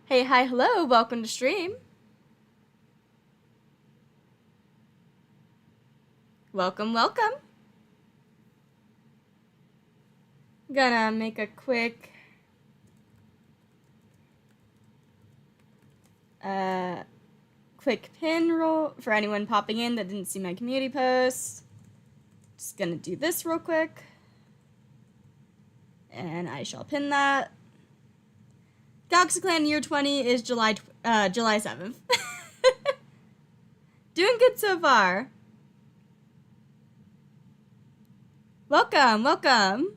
Hey, hi, hello, welcome to stream. Welcome, welcome. Gonna make a quick quick pin roll for anyone popping in that didn't see my community post. Just gonna do this real quick. And I shall pin that. ViperClan year 20 is July 7th. Doing good so far. Welcome, welcome.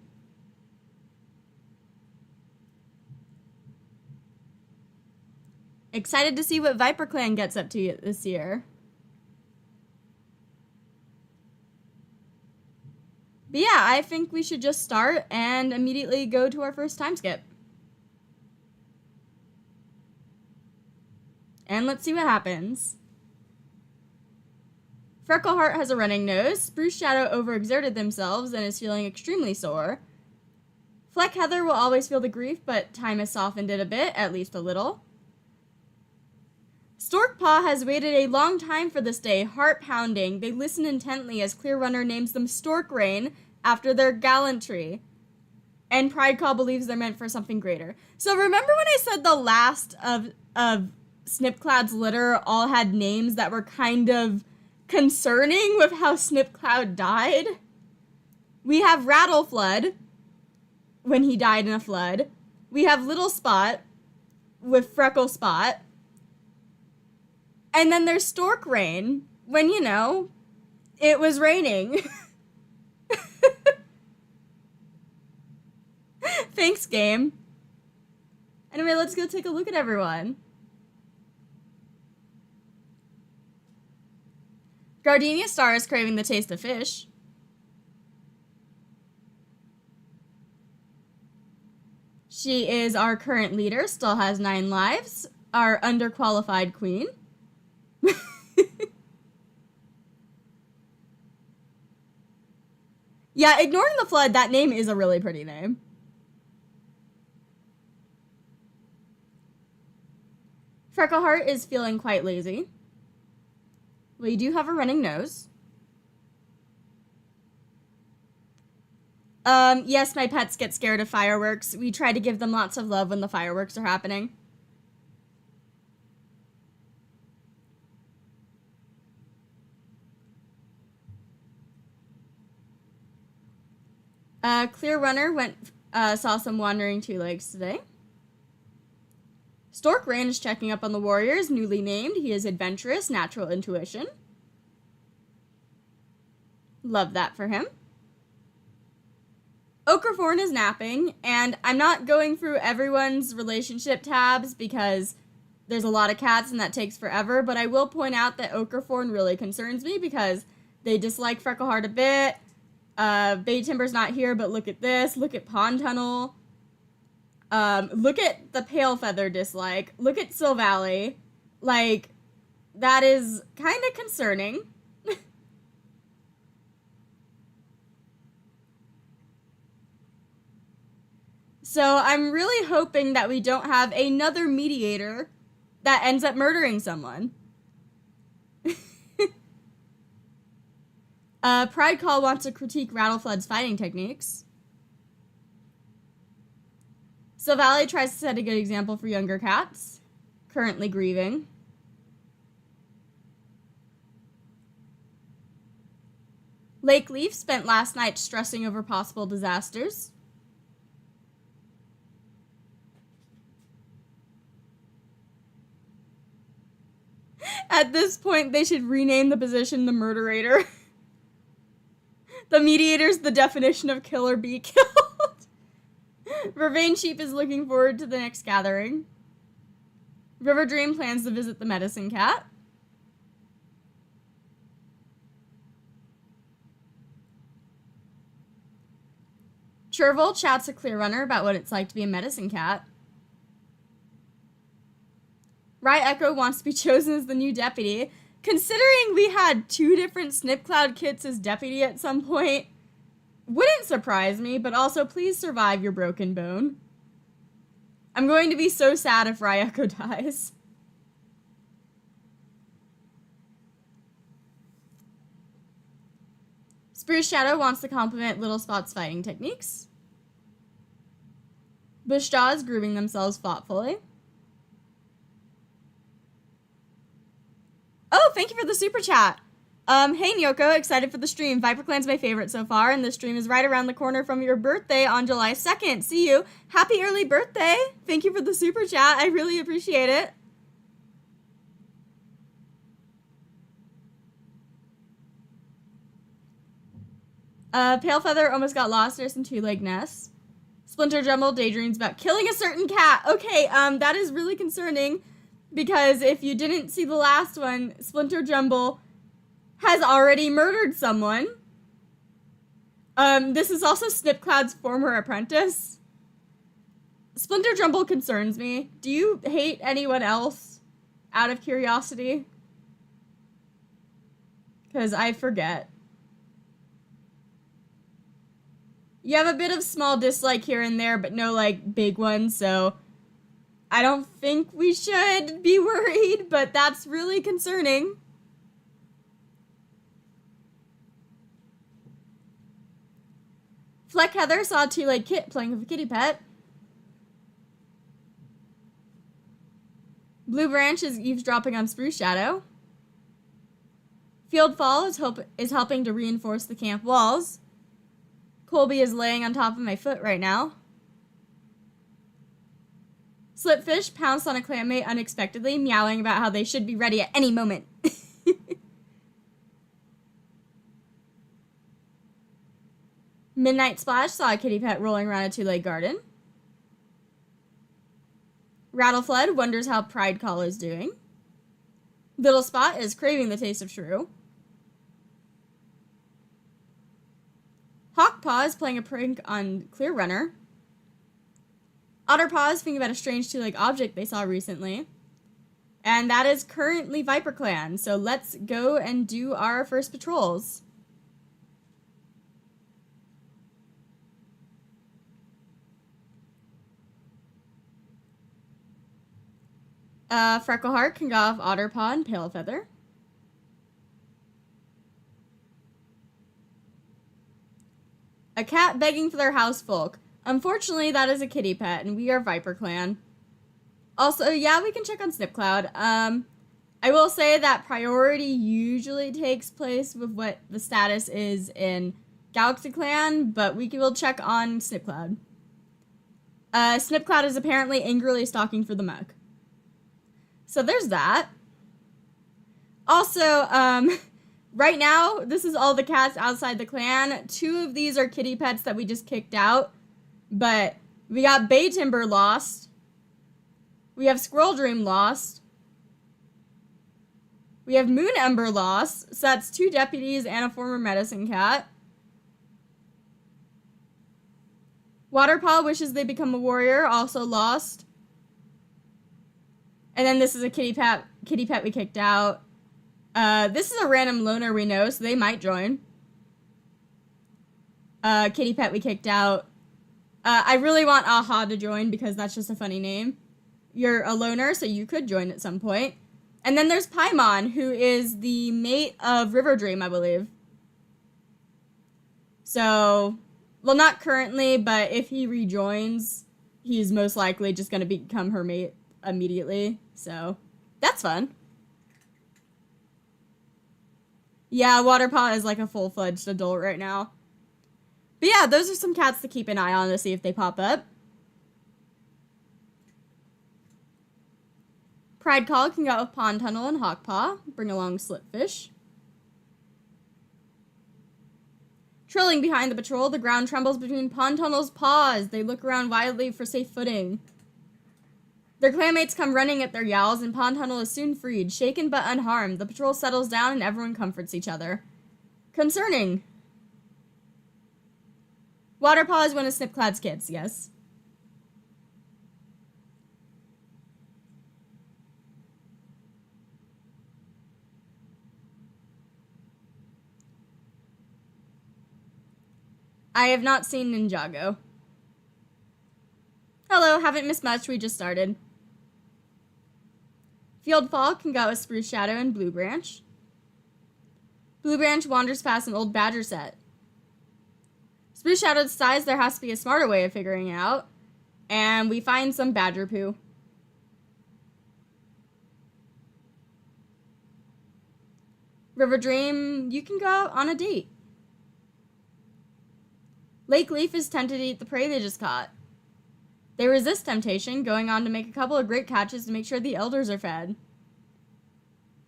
Excited to see what ViperClan gets up to this year. But yeah, I think we should just start and immediately go to our first time skip. And let's see what happens. Freckleheart has a running nose. Spruce Shadow overexerted themselves and is feeling extremely sore. Fleck Heather will always feel the grief, but time has softened it a bit, at least a little. Storkpaw has waited a long time for this day, heart pounding. They listen intently as Clearrunner names them Storkrain after their gallantry. And Pridecall believes they're meant for something greater. So remember when I said the last of Snipcloud's litter all had names that were kind of concerning with how Snipcloud died? We have Rattleflood, when he died in a flood. We have Little Spot with Freckle Spot. And then there's Stork Rain, when, you know, it was raining. Thanks, game. Anyway, let's go take a look at everyone. Gardenia Star is craving the taste of fish. She is our current leader, still has 9 lives. Our underqualified queen. Yeah, ignoring the flood, that name is a really pretty name. Freckleheart is feeling quite lazy. Well, you do have a running nose. Yes, my pets get scared of fireworks. We try to give them lots of love when the fireworks are happening. Clearrunner saw some wandering two legs today. Storkrain is checking up on the warriors, newly named. He is adventurous, natural intuition. Love that for him. Okraforn is napping, and I'm not going through everyone's relationship tabs because there's a lot of cats and that takes forever, but I will point out that Okraforn really concerns me because they dislike Freckleheart a bit. Bay Timber's not here, but look at this. Look at Pond Tunnel. Look at the Pale Feather dislike. Look at Silvally. Like, that is kind of concerning. So I'm really hoping that we don't have another mediator that ends up murdering someone. Pridecall wants to critique Rattleflood's fighting techniques. Silvally tries to set a good example for younger cats, currently grieving. Lake Leaf spent last night stressing over possible disasters. At this point, they should rename the position the Murderator. The mediator's the definition of kill or be killed. Vervain Sheep is looking forward to the next gathering. River Dream plans to visit the medicine cat. Chervil chats a Clearrunner about what it's like to be a medicine cat. Rye Echo wants to be chosen as the new deputy. Considering we had 2 different Snipcloud kits as deputy at some point, wouldn't surprise me, but also please survive your broken bone. I'm going to be so sad if Ryoko dies. Spruce Shadow wants to compliment Little Spot's fighting techniques. Bush Jaws grooving themselves thoughtfully. Oh, thank you for the super chat. Hey Nyoko, excited for the stream. ViperClan's my favorite so far, and the stream is right around the corner from your birthday on July 2nd. See you. Happy early birthday. Thank you for the super chat. I really appreciate it. Palefeather almost got lost near some two-leg nests. Splinter Jumble daydreams about killing a certain cat. Okay, that is really concerning because if you didn't see the last one, Splinter Jumble has already murdered someone. This is also Snipcloud's former apprentice. Splinter Jumble concerns me. Do you hate anyone else out of curiosity? Because I forget. You have a bit of small dislike here and there, but no, like, big ones, so I don't think we should be worried, but that's really concerning. Fleck Heather saw a two-legged kit playing with a kitty pet. Blue Branch is eavesdropping on Spruce Shadow. Field Fall is helping to reinforce the camp walls. Colby is laying on top of my foot right now. Slipfish pounced on a clanmate unexpectedly, meowing about how they should be ready at any moment. Midnight Splash saw a kitty pet rolling around a two-legged garden. Rattleflood wonders how Pride Call is doing. Little Spot is craving the taste of shrew. Hawkpaw is playing a prank on Clear Runner. Otterpaw is thinking about a strange two-legged object they saw recently. And that is currently ViperClan, so let's go and do our first patrols. Freckleheart can go off Otterpaw and Palefeather. A cat begging for their housefolk. Unfortunately, that is a kitty pet, and we are ViperClan. Also, yeah, we can check on Snipcloud. I will say that priority usually takes place with what the status is in Galaxy Clan, but we will check on Snipcloud. Snipcloud is apparently angrily stalking for the muck. So there's that. Also, right now, this is all the cats outside the clan. 2 of these are kitty pets that we just kicked out. But we got Bay Timber lost. We have Squirrel Dream lost. We have Moon Ember lost. So that's 2 deputies and a former medicine cat. Waterpaw wishes they become a warrior, also lost. And then this is a kitty pet we kicked out. This is a random loner we know, so they might join. Kitty pet we kicked out. I really want Aha to join because that's just a funny name. You're a loner, so you could join at some point. And then there's Paimon, who is the mate of River Dream, I believe. So, well, not currently, but if he rejoins, he's most likely just going to become her mate immediately. So, that's fun. Yeah, Waterpaw is like a full-fledged adult right now. But yeah, those are some cats to keep an eye on to see if they pop up. Pride Call can go with Pond Tunnel and Hawkpaw. Bring along Slipfish. Trilling behind the patrol, the ground trembles between Pond Tunnel's paws. They look around wildly for safe footing. Their clanmates come running at their yowls, and Pond Tunnel is soon freed. Shaken but unharmed, the patrol settles down and everyone comforts each other. Concerning. Waterpaw is one of Snipcloud's kids, yes. I have not seen Ninjago. Hello. Hello, haven't missed much, we just started. Field Fall can go with Spruce Shadow and Blue Branch. Blue Branch wanders past an old badger set. Spruce Shadow decides there has to be a smarter way of figuring it out, and we find some badger poo. River Dream, you can go out on a date. Lake Leaf is tempted to eat the prey they just caught. They resist temptation, going on to make a couple of great catches to make sure the elders are fed.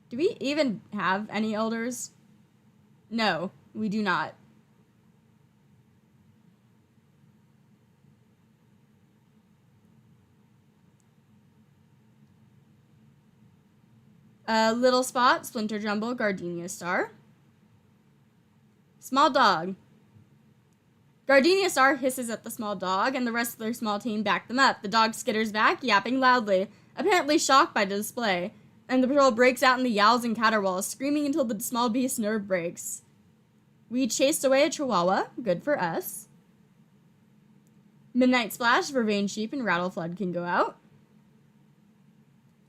Do we even have any elders? No, we do not. Little Spot, Splinter Jumble, Gardenia Star. Small Dog. Gardenia Star hisses at the small dog, and the rest of their small team back them up. The dog skitters back, yapping loudly, apparently shocked by the display, and the patrol breaks out in the yowls and caterwauls, screaming until the small beast's nerve breaks. We chased away a chihuahua, good for us. Midnight Splash, Vervain Sheep, and Rattle Flood can go out.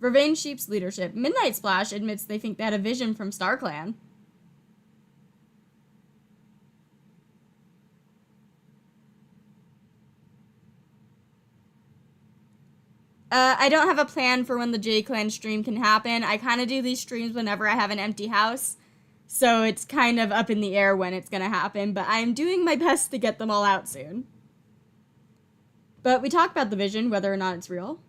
Vervain Sheep's leadership. Midnight Splash admits they think they had a vision from StarClan. I don't have a plan for when the J-Clan stream can happen. I kind of do these streams whenever I have an empty house, so it's kind of up in the air when it's going to happen, but I'm doing my best to get them all out soon. But we talked about the vision, whether or not it's real.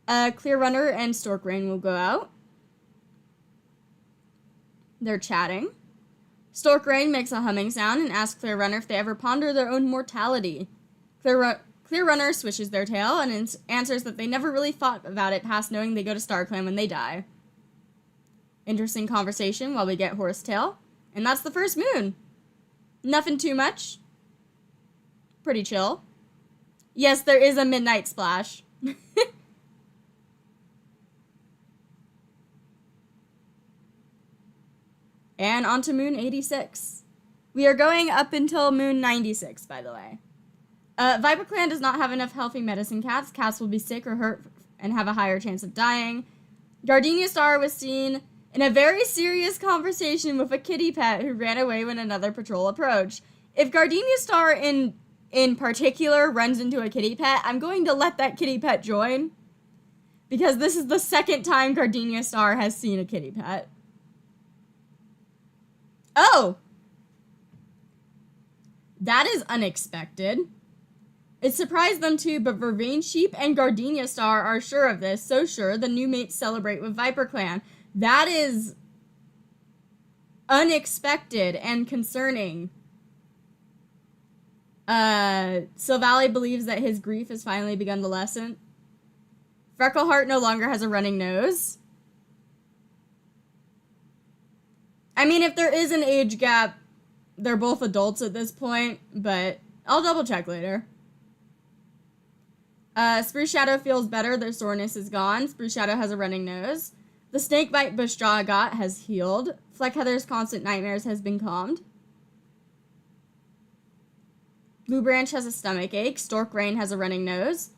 Clear Runner and Stork Rain will go out. They're chatting. Stork Rain makes a humming sound and asks Clear Runner if they ever ponder their own mortality. Clear Runner swishes their tail and answers that they never really thought about it past knowing they go to StarClan when they die. Interesting conversation while we get Horsetail. And that's the first moon. Nothing too much. Pretty chill. Yes, there is a Midnight Splash. And on to Moon 86. We are going up until Moon 96, by the way. ViperClan does not have enough healthy medicine cats. Cats will be sick or hurt and have a higher chance of dying. Gardenia Star was seen in a very serious conversation with a kitty pet who ran away when another patrol approached. If Gardenia Star in particular runs into a kitty pet, I'm going to let that kitty pet join. Because this is the second time Gardenia Star has seen a kitty pet. Oh! That is unexpected. It surprised them too, but Vervain Sheep and Gardenia Star are sure of this. So sure, the new mates celebrate with ViperClan. That is unexpected and concerning. Silvally believes that his grief has finally begun to lessen. Freckleheart no longer has a running nose. I mean, if there is an age gap, they're both adults at this point, but I'll double check later. Spruce Shadow feels better, their soreness is gone. Spruce Shadow has a running nose. The snake bite Bushjaw got has healed. Fleckheather's constant nightmares has been calmed. Blue Branch has a stomach ache. Stork Rain has a running nose.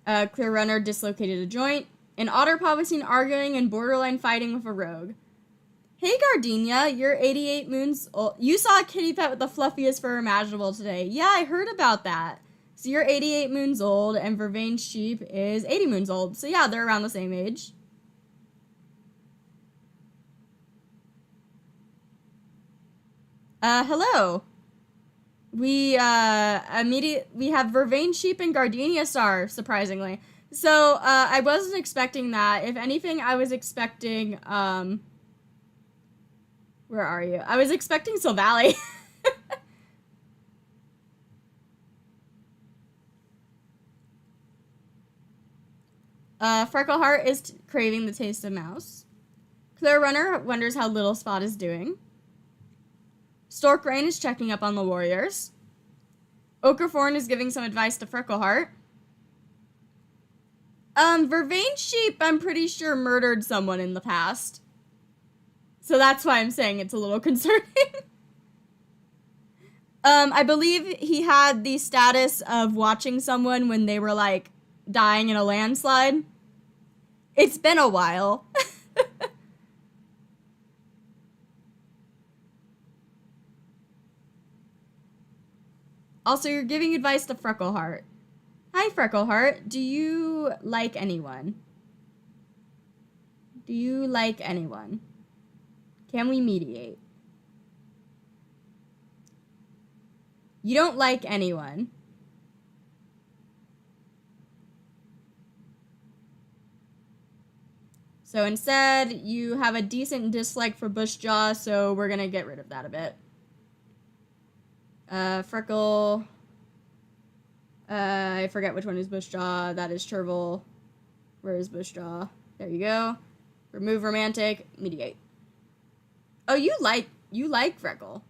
Clear Runner dislocated a joint. And Otterpaw was seen arguing and borderline fighting with a rogue. Hey Gardenia, you're 88 moons old. You saw a kitty pet with the fluffiest fur imaginable today. Yeah, I heard about that. So you're 88 moons old, and Vervain Sheep is 80 moons old. So yeah, they're around the same age. Hello. We have Vervain Sheep and Gardenia Star, surprisingly. So, I wasn't expecting that. If anything, I was expecting, where are you? I was expecting Silvally. Freckleheart is craving the taste of mouse. Clear Runner wonders how Little Spot is doing. Stork Rain is checking up on the warriors. Ochreforn is giving some advice to Freckleheart. Vervain Sheep, I'm pretty sure murdered someone in the past. So that's why I'm saying it's a little concerning. I believe he had the status of watching someone when they were, like, dying in a landslide. It's been a while. Also, you're giving advice to Freckleheart. Hi, Freckleheart. Do you like anyone? Do you like anyone? Can we mediate? You don't like anyone. So instead, you have a decent dislike for Bushjaw, so we're gonna get rid of that a bit. Freckle. I forget which one is Bushjaw. That is Chervil. Where is Bushjaw? There you go. Remove romantic. Mediate. Oh, you like Freckle.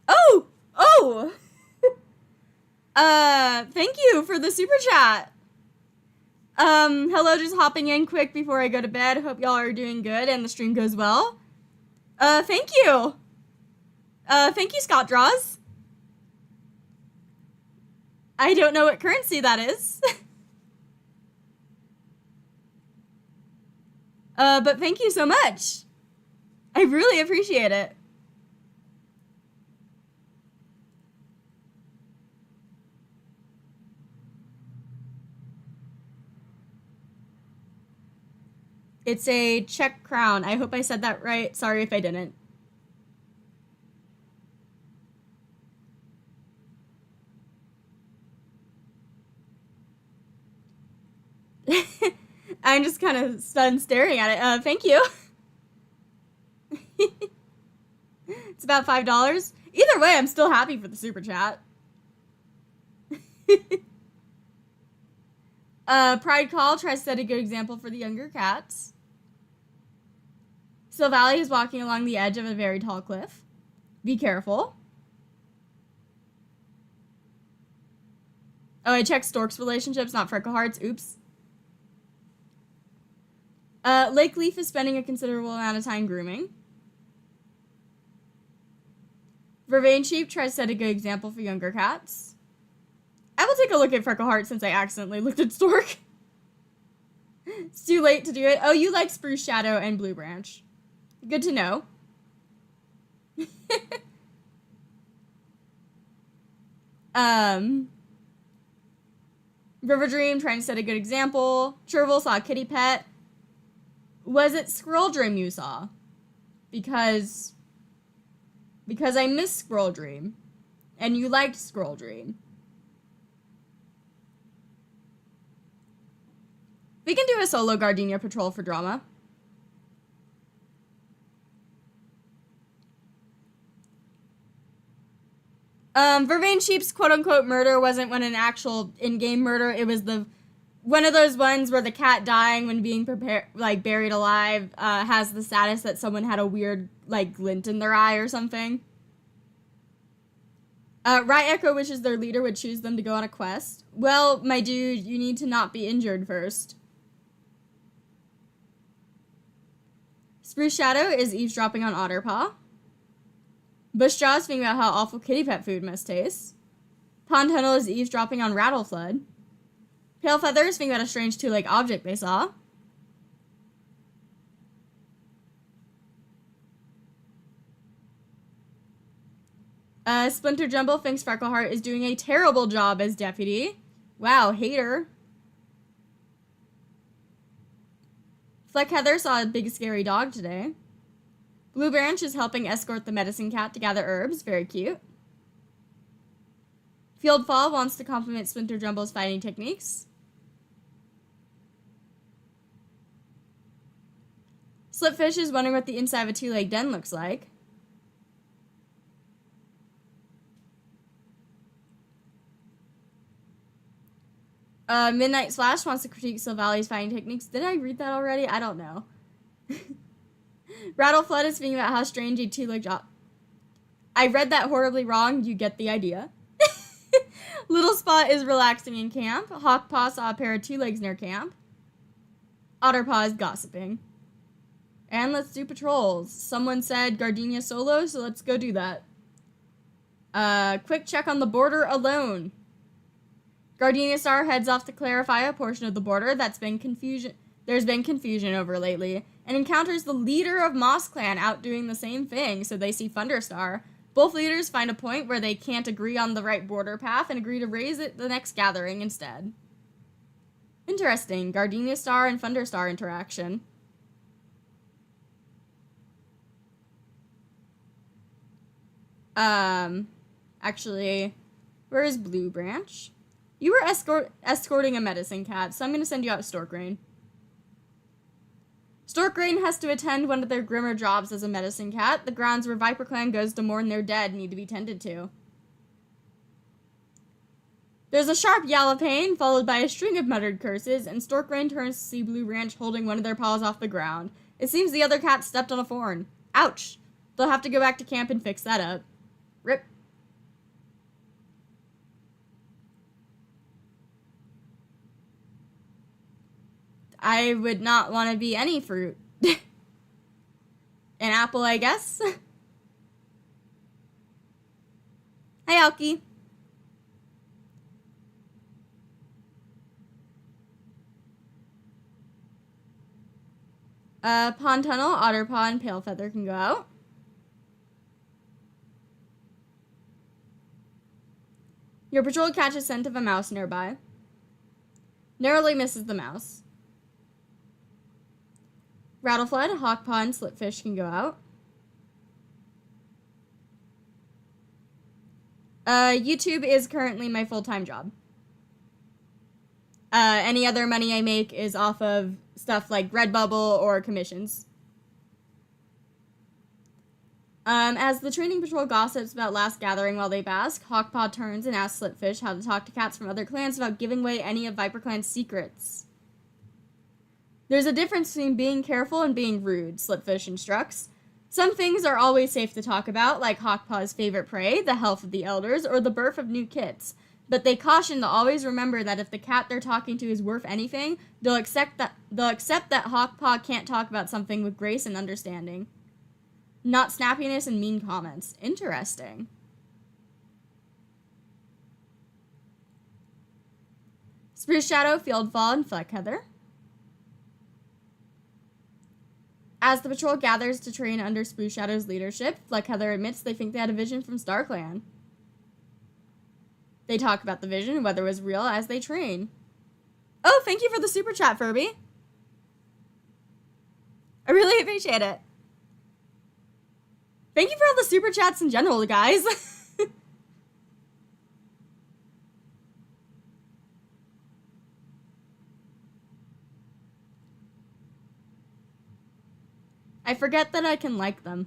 Oh! Oh! Thank you for the super chat. Hello, just hopping in quick before I go to bed. Hope y'all are doing good and the stream goes well. Thank you. Thank you, Scott Draws. I don't know what currency that is. But thank you so much. I really appreciate it. It's a Czech crown. I hope I said that right. Sorry if I didn't. I'm just kind of stunned staring at it. Thank you. It's about $5. Either way, I'm still happy for the super chat. Pride Call tries to set a good example for the younger cats. Silvally is walking along the edge of a very tall cliff. Be careful. Oh, I checked Stork's relationships, not Freckleheart's. Oops. Lake Leaf is spending a considerable amount of time grooming. Vervain Sheep tries to set a good example for younger cats. I will take a look at Freckleheart since I accidentally looked at Stork. It's too late to do it. Oh, you like Spruce Shadow and Blue Branch. Good to know. River Dream trying to set a good example. Chervil saw a kitty pet. Was it Squirrel Dream you saw? Because I missed Squirrel Dream. And you liked Squirrel Dream. We can do a solo Gardenia patrol for drama. Vervain Sheep's quote-unquote murder wasn't when an actual in-game murder. It was one of those ones where the cat dying when being buried alive has the status that someone had a weird, glint in their eye or something. Rai Echo wishes their leader would choose them to go on a quest. Well, my dude, you need to not be injured first. Spruce Shadow is eavesdropping on Otterpaw. Bushjaw is thinking about how awful kitty pet food must taste. Pond Tunnel is eavesdropping on Rattleflood. Pale Feather is thinking about a strange two-leg object they saw. Splinter Jumble thinks Freckleheart is doing a terrible job as deputy. Wow, hater. Fleck Heather saw a big scary dog today. Blue Branch is helping escort the medicine cat to gather herbs. Very cute. Field Fall wants to compliment Splinter Jumble's fighting techniques. Slipfish is wondering what the inside of a two-leg den looks like. Midnight Slash wants to critique Silvally's fighting techniques. Did I read that already? I don't know. Rattleflood is thinking about how strange a two-leg job. I read that horribly wrong. You get the idea. Little Spot is relaxing in camp. Hawkpaw saw a pair of two legs near camp. Otterpaw is gossiping. And let's do patrols. Someone said Gardenia solo, so let's go do that. Quick check on the border alone. Gardenia Star heads off to clarify a portion of the border there's been confusion over lately, and encounters the leader of Moss Clan out doing the same thing, so they see Thunderstar. Both leaders find a point where they can't agree on the right border path and agree to raise it the next gathering instead. Interesting, Gardenia Star and Thunderstar interaction. Actually, where is Blue Branch? You were escorting a medicine cat, so I'm gonna send you out to Storkrain. Storkrain has to attend one of their grimmer jobs as a medicine cat. The grounds where ViperClan goes to mourn their dead need to be tended to. There's a sharp yell of pain, followed by a string of muttered curses, and Storkrain turns to see Blue Branch holding one of their paws off the ground. It seems the other cat stepped on a thorn. Ouch! They'll have to go back to camp and fix that up. Rip. I would not want to be any fruit. An apple, I guess. Hi, Alki. Pond Tunnel, Otter Paw, and Pale Feather can go out. Your patrol catches scent of a mouse nearby. Narrowly misses the mouse. Rattleflood, Hawkpaw, and Slipfish can go out. YouTube is currently my full-time job. Any other money I make is off of stuff like Redbubble or commissions. As the training patrol gossips about last gathering while they bask, Hawkpaw turns and asks Slipfish how to talk to cats from other clans without giving away any of ViperClan's secrets. There's a difference between being careful and being rude, Slipfish instructs. Some things are always safe to talk about, like Hawkpaw's favorite prey, the health of the elders, or the birth of new kits. But they caution to always remember that if the cat they're talking to is worth anything, they'll accept that Hawkpaw can't talk about something with grace and understanding. Not snappiness and mean comments. Interesting. Spruce Shadow, Fieldfall, and Fleckheather. As the patrol gathers to train under Spruce Shadow's leadership, Fleckheather admits they think they had a vision from StarClan. They talk about the vision and whether it was real as they train. Oh, thank you for the super chat, Furby. I really appreciate it. Thank you for all the super chats in general, guys. I forget that I can like them.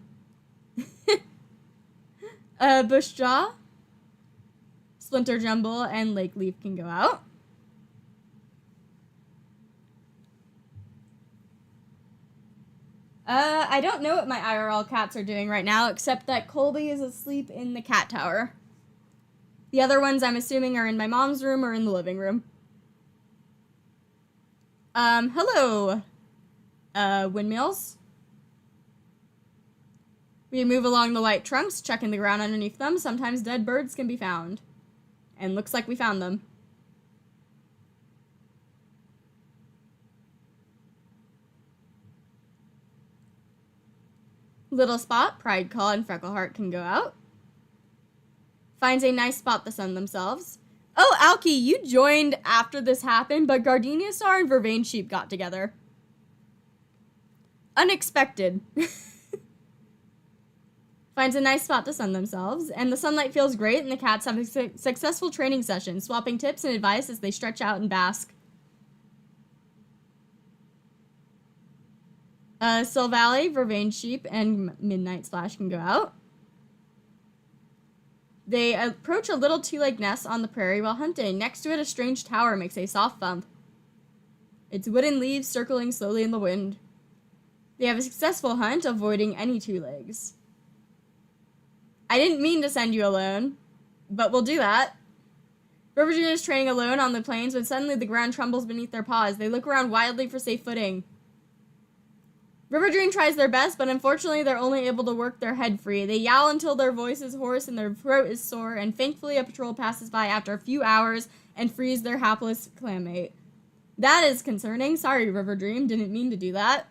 Bushjaw, Splinter Jumble, and Lake Leaf can go out. I don't know what my IRL cats are doing right now, except that Colby is asleep in the cat tower. The other ones, I'm assuming, are in my mom's room or in the living room. Hello, windmills. We move along the light trunks, checking the ground underneath them. Sometimes dead birds can be found. And looks like we found them. Little Spot, Pride Call, and Freckleheart can go out. Finds a nice spot to sun themselves. Oh, Alki, you joined after this happened, but Gardenia Star and Vervain Sheep got together. Unexpected. Finds a nice spot to sun themselves, and the sunlight feels great, and the cats have a successful training session, swapping tips and advice as they stretch out and bask. Sill Valley, Vervain Sheep, and Midnight Splash can go out. They approach a little two-legged nest on the prairie while hunting. Next to it, a strange tower makes a soft thump. Its wooden leaves circling slowly in the wind. They have a successful hunt, avoiding any two legs. I didn't mean to send you alone, but we'll do that. Riverjune is training alone on the plains when suddenly the ground trembles beneath their paws. They look around wildly for safe footing. Riverdream tries their best, but unfortunately they're only able to work their head free. They yowl until their voice is hoarse and their throat is sore, and thankfully a patrol passes by after a few hours and frees their hapless clanmate. That is concerning. Sorry, Riverdream. Didn't mean to do that.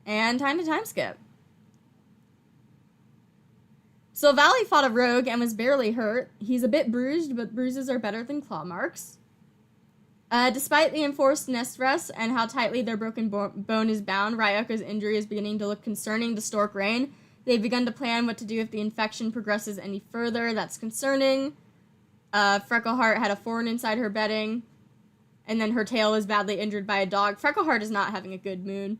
And time to time skip. So Valley fought a rogue and was barely hurt. He's a bit bruised, but bruises are better than claw marks. Despite the enforced nest rest and how tightly their broken bone is bound, Ryako's injury is beginning to look concerning to Stork Rain. They've begun to plan what to do if the infection progresses any further. That's concerning. Freckleheart had a thorn inside her bedding, and then her tail was badly injured by a dog. Freckleheart is not having a good mood.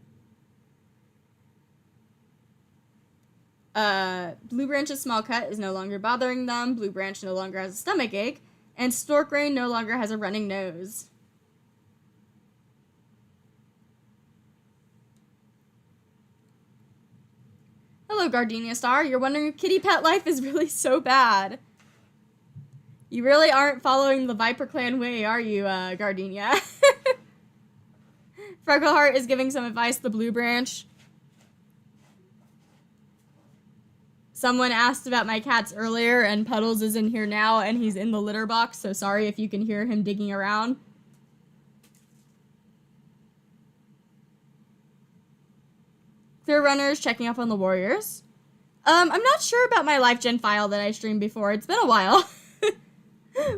Blue Branch's small cut is no longer bothering them. Blue Branch no longer has a stomach ache, and Stork Rain no longer has a running nose. Hello, Gardenia Star. You're wondering if kitty pet life is really so bad. You really aren't following the ViperClan way, are you, Gardenia? Freckleheart is giving some advice to Blue Branch. Someone asked about my cats earlier, and Puddles is in here now, and he's in the litter box, so sorry if you can hear him digging around. Clear Runners checking up on the Warriors. I'm not sure about my Life Gen file that I streamed before. It's been a while.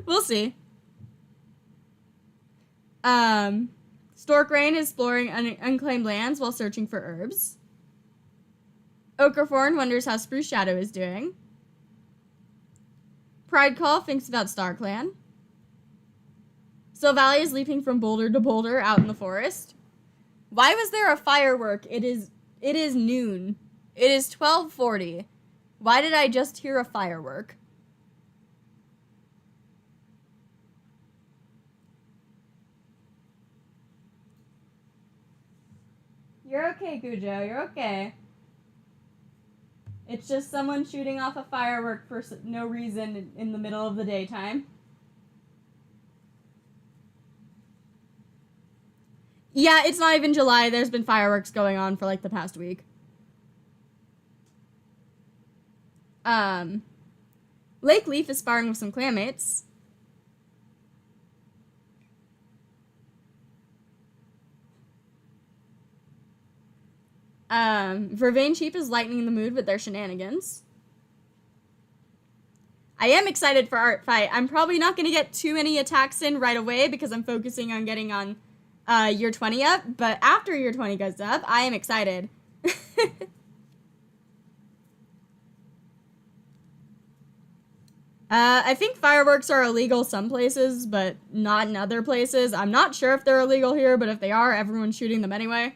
We'll see. Stork Rain is exploring unclaimed lands while searching for herbs. Ochreforn wonders how Spruce Shadow is doing. Pride Call thinks about StarClan. So Valley is leaping from boulder to boulder out in the forest. Why was there a firework? It is noon. It is 12:40. Why did I just hear a firework? You're okay, Cujo. You're okay. It's just someone shooting off a firework for no reason in the middle of the daytime. Yeah, it's not even July. There's been fireworks going on for like the past week. Lake Leaf is sparring with some clanmates. Vervain Sheep is lightening the mood with their shenanigans. I am excited for Art Fight. I'm probably not going to get too many attacks in right away because I'm focusing on getting on year 20 up, but after year 20 goes up, I am excited. I think fireworks are illegal some places, but not in other places. I'm not sure if they're illegal here, but if they are, everyone's shooting them anyway.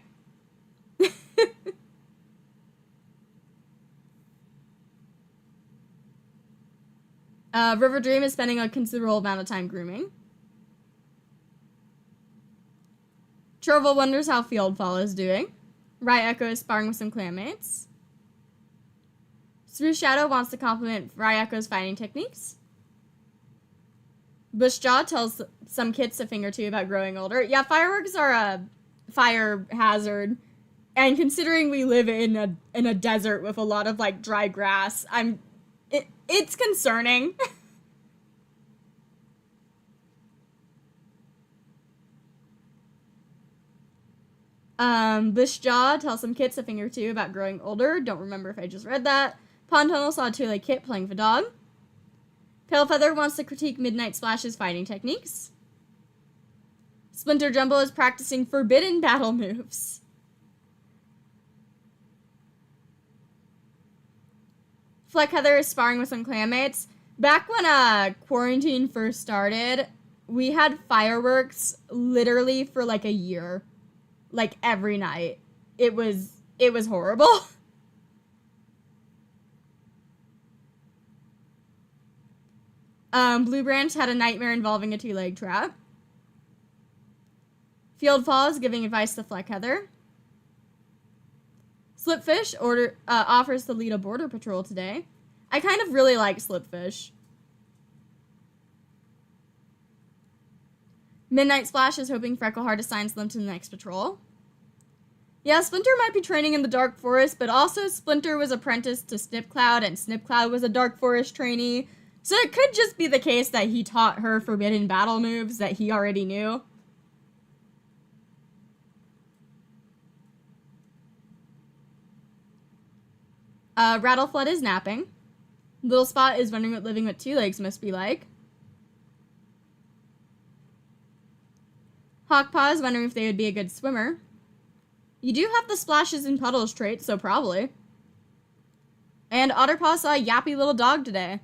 Riverdream is spending a considerable amount of time grooming. Trovel wonders how Fieldfall is doing. Ryecho is sparring with some clanmates. Spruce Shadow wants to compliment Ryecho's fighting techniques. Bushjaw tells some kids a thing or two about growing older. Yeah, fireworks are a fire hazard. And considering we live in a desert with a lot of like dry grass, it's concerning. Bushjaw tells some kits a thing or two about growing older. Don't remember if I just read that. Pond Tunnel saw Tule Kit playing the dog. Palefeather wants to critique Midnight Splash's fighting techniques. Splinter Jumble is practicing forbidden battle moves. Fleckheather is sparring with some clanmates. Back when quarantine first started, we had fireworks literally for like a year. Like every night. It was horrible. Blue Branch had a nightmare involving a two-leg trap. Fieldfall is giving advice to Fleckheather. Slipfish offers to lead a border patrol today. I kind of really like Slipfish. Midnight Splash is hoping Freckleheart assigns them to the next patrol. Yeah, Splinter might be training in the Dark Forest, but also Splinter was apprenticed to Snipcloud, and Snipcloud was a Dark Forest trainee. So it could just be the case that he taught her forbidden battle moves that he already knew. Rattleflood is napping. Little Spot is wondering what living with 2 legs must be like. Hawkpaw is wondering if they would be a good swimmer. You do have the splashes and puddles trait, so probably. And Otterpaw saw a yappy little dog today.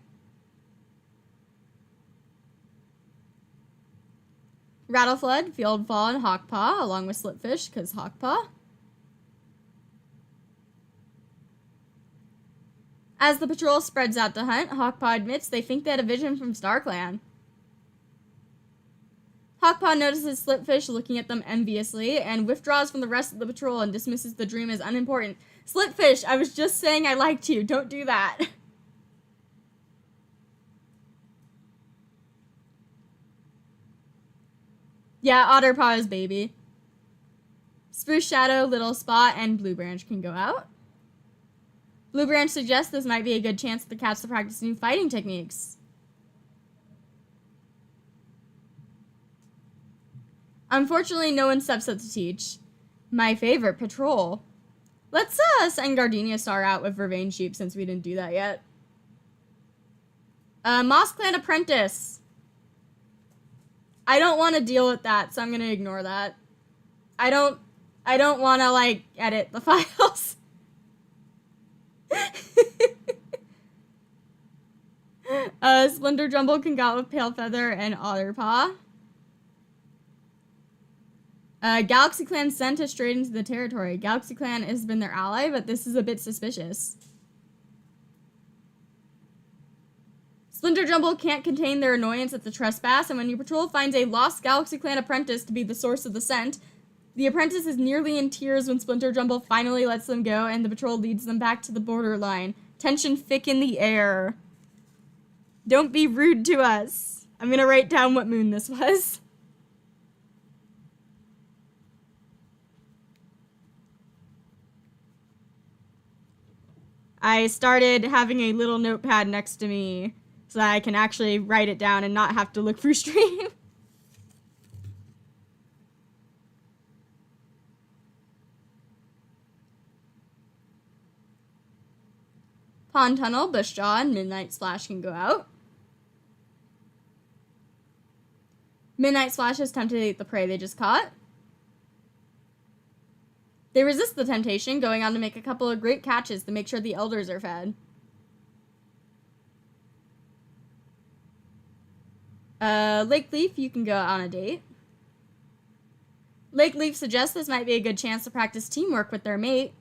Rattleflood, Fieldfall, and Hawkpaw, along with Slipfish, because Hawkpaw. As the patrol spreads out to hunt, Hawkpaw admits they think they had a vision from StarClan. Hawkpaw notices Slipfish looking at them enviously and withdraws from the rest of the patrol and dismisses the dream as unimportant. Slipfish, I was just saying I liked you. Don't do that. Yeah, Otterpaw is baby. Spruce Shadow, Little Spot, and Blue Branch can go out. Blue Branch suggests this might be a good chance for the cats to practice new fighting techniques. Unfortunately, no one steps up to teach. My favorite patrol. Let's send Gardenia Star out with Vervain Sheep since we didn't do that yet. Moss Clan Apprentice. I don't want to deal with that, so I'm going to ignore that. I don't want to, like, edit the files. Splinter Jumble can go out with Pale Feather and Otterpaw. Galaxy Clan sent us straight into the territory. Galaxy Clan has been their ally, but this is a bit suspicious. Splinter Jumble can't contain their annoyance at the trespass, and when your patrol finds a lost Galaxy Clan apprentice to be the source of the scent, the apprentice is nearly in tears when Splinter Jumble finally lets them go, and the patrol leads them back to the borderline. Tension thick in the air. Don't be rude to us. I'm gonna write down what moon this was. I started having a little notepad next to me so that I can actually write it down and not have to look through stream. Pond Tunnel, Bushjaw, and Midnight Splash can go out. Midnight Splash is tempted to eat the prey they just caught. They resist the temptation, going on to make a couple of great catches to make sure the elders are fed. Lake Leaf, you can go on a date. Lake Leaf suggests this might be a good chance to practice teamwork with their mate.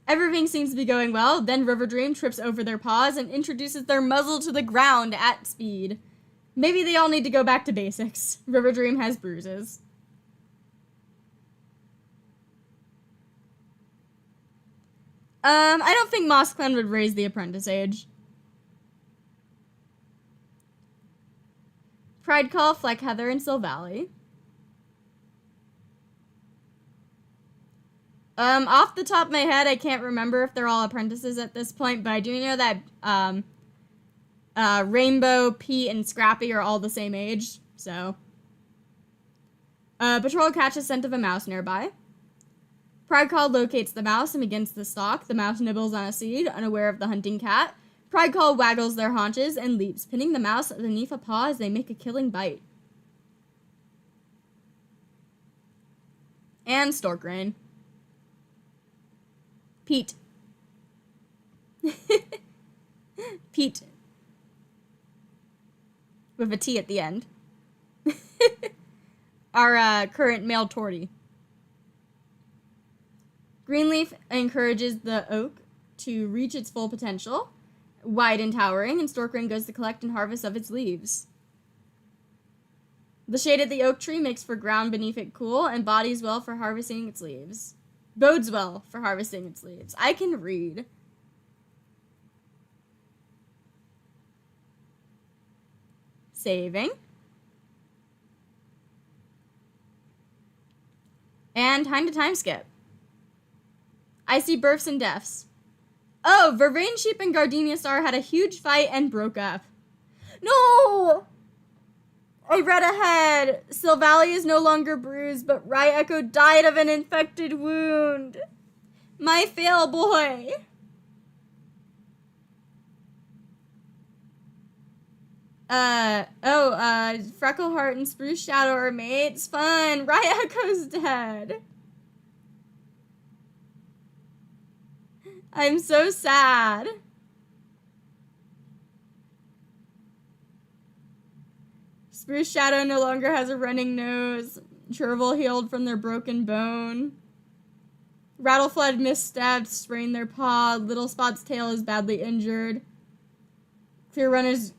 Everything seems to be going well, then River Dream trips over their paws and introduces their muzzle to the ground at speed. Maybe they all need to go back to basics. River Dream has bruises. I don't think Moss Clan would raise the apprentice age. Pride Call, Fleck Heather, and Sil Valley. Off the top of my head, I can't remember if they're all apprentices at this point, but I do know that, Rainbow, Pete, and Scrappy are all the same age, so. Patrol catches scent of a mouse nearby. Pride Call locates the mouse and begins to stalk. The mouse nibbles on a seed, unaware of the hunting cat. Pride Call waggles their haunches and leaps, pinning the mouse beneath a paw as they make a killing bite. And Stork Rain. Pete. Pete. With a T at the end. Our current male tortie. Greenleaf encourages the oak to reach its full potential, wide and towering, and Storkrain goes to collect and harvest of its leaves. The shade of the oak tree makes for ground beneath it cool and bodies well for harvesting its leaves. Bodes well for harvesting its leaves. I can read. Saving. And time skip. I see births and deaths. Oh, Vervain Sheep and Gardenia Star had a huge fight and broke up. No! I read ahead. Silvally is no longer bruised, but Rye Echo died of an infected wound. My fail boy. Freckleheart and Spruce Shadow are mates. Fun. Rye Echo's dead. I'm so sad. Spruce Shadow no longer has a running nose. Chervil healed from their broken bone. Rattleflood misstepped, sprained their paw. Little Spot's tail is badly injured. Clear Runner's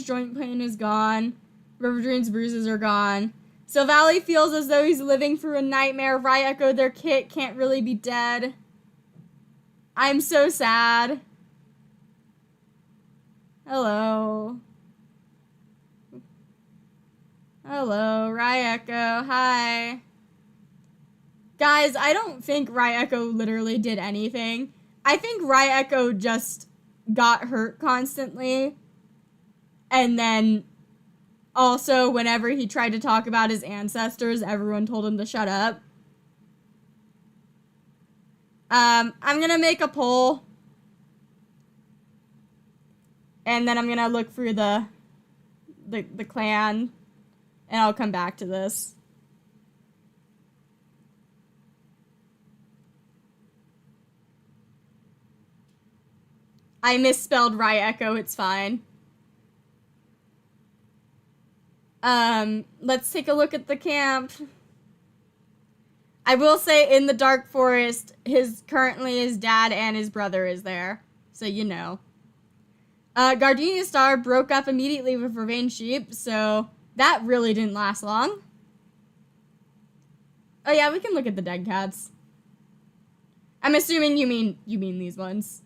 joint pain is gone. Riverdream's bruises are gone. Silvally feels as though he's living through a nightmare. Rye Echo, their kit, can't really be dead. I'm so sad. Hello. Hello, Rye Echo. Hi. Guys, I don't think Rye Echo literally did anything. I think Rye Echo just got hurt constantly. And then also, whenever he tried to talk about his ancestors, everyone told him to shut up. I'm gonna make a poll. And then I'm gonna look through the clan. And I'll come back to this. I misspelled Rye Echo, it's fine. Let's take a look at the camp. I will say in the Dark Forest, currently his dad and his brother is there. So you know. Gardenia Star broke up immediately with Vervain Sheep, so that really didn't last long. Oh yeah, we can look at the dead cats. I'm assuming you mean these ones.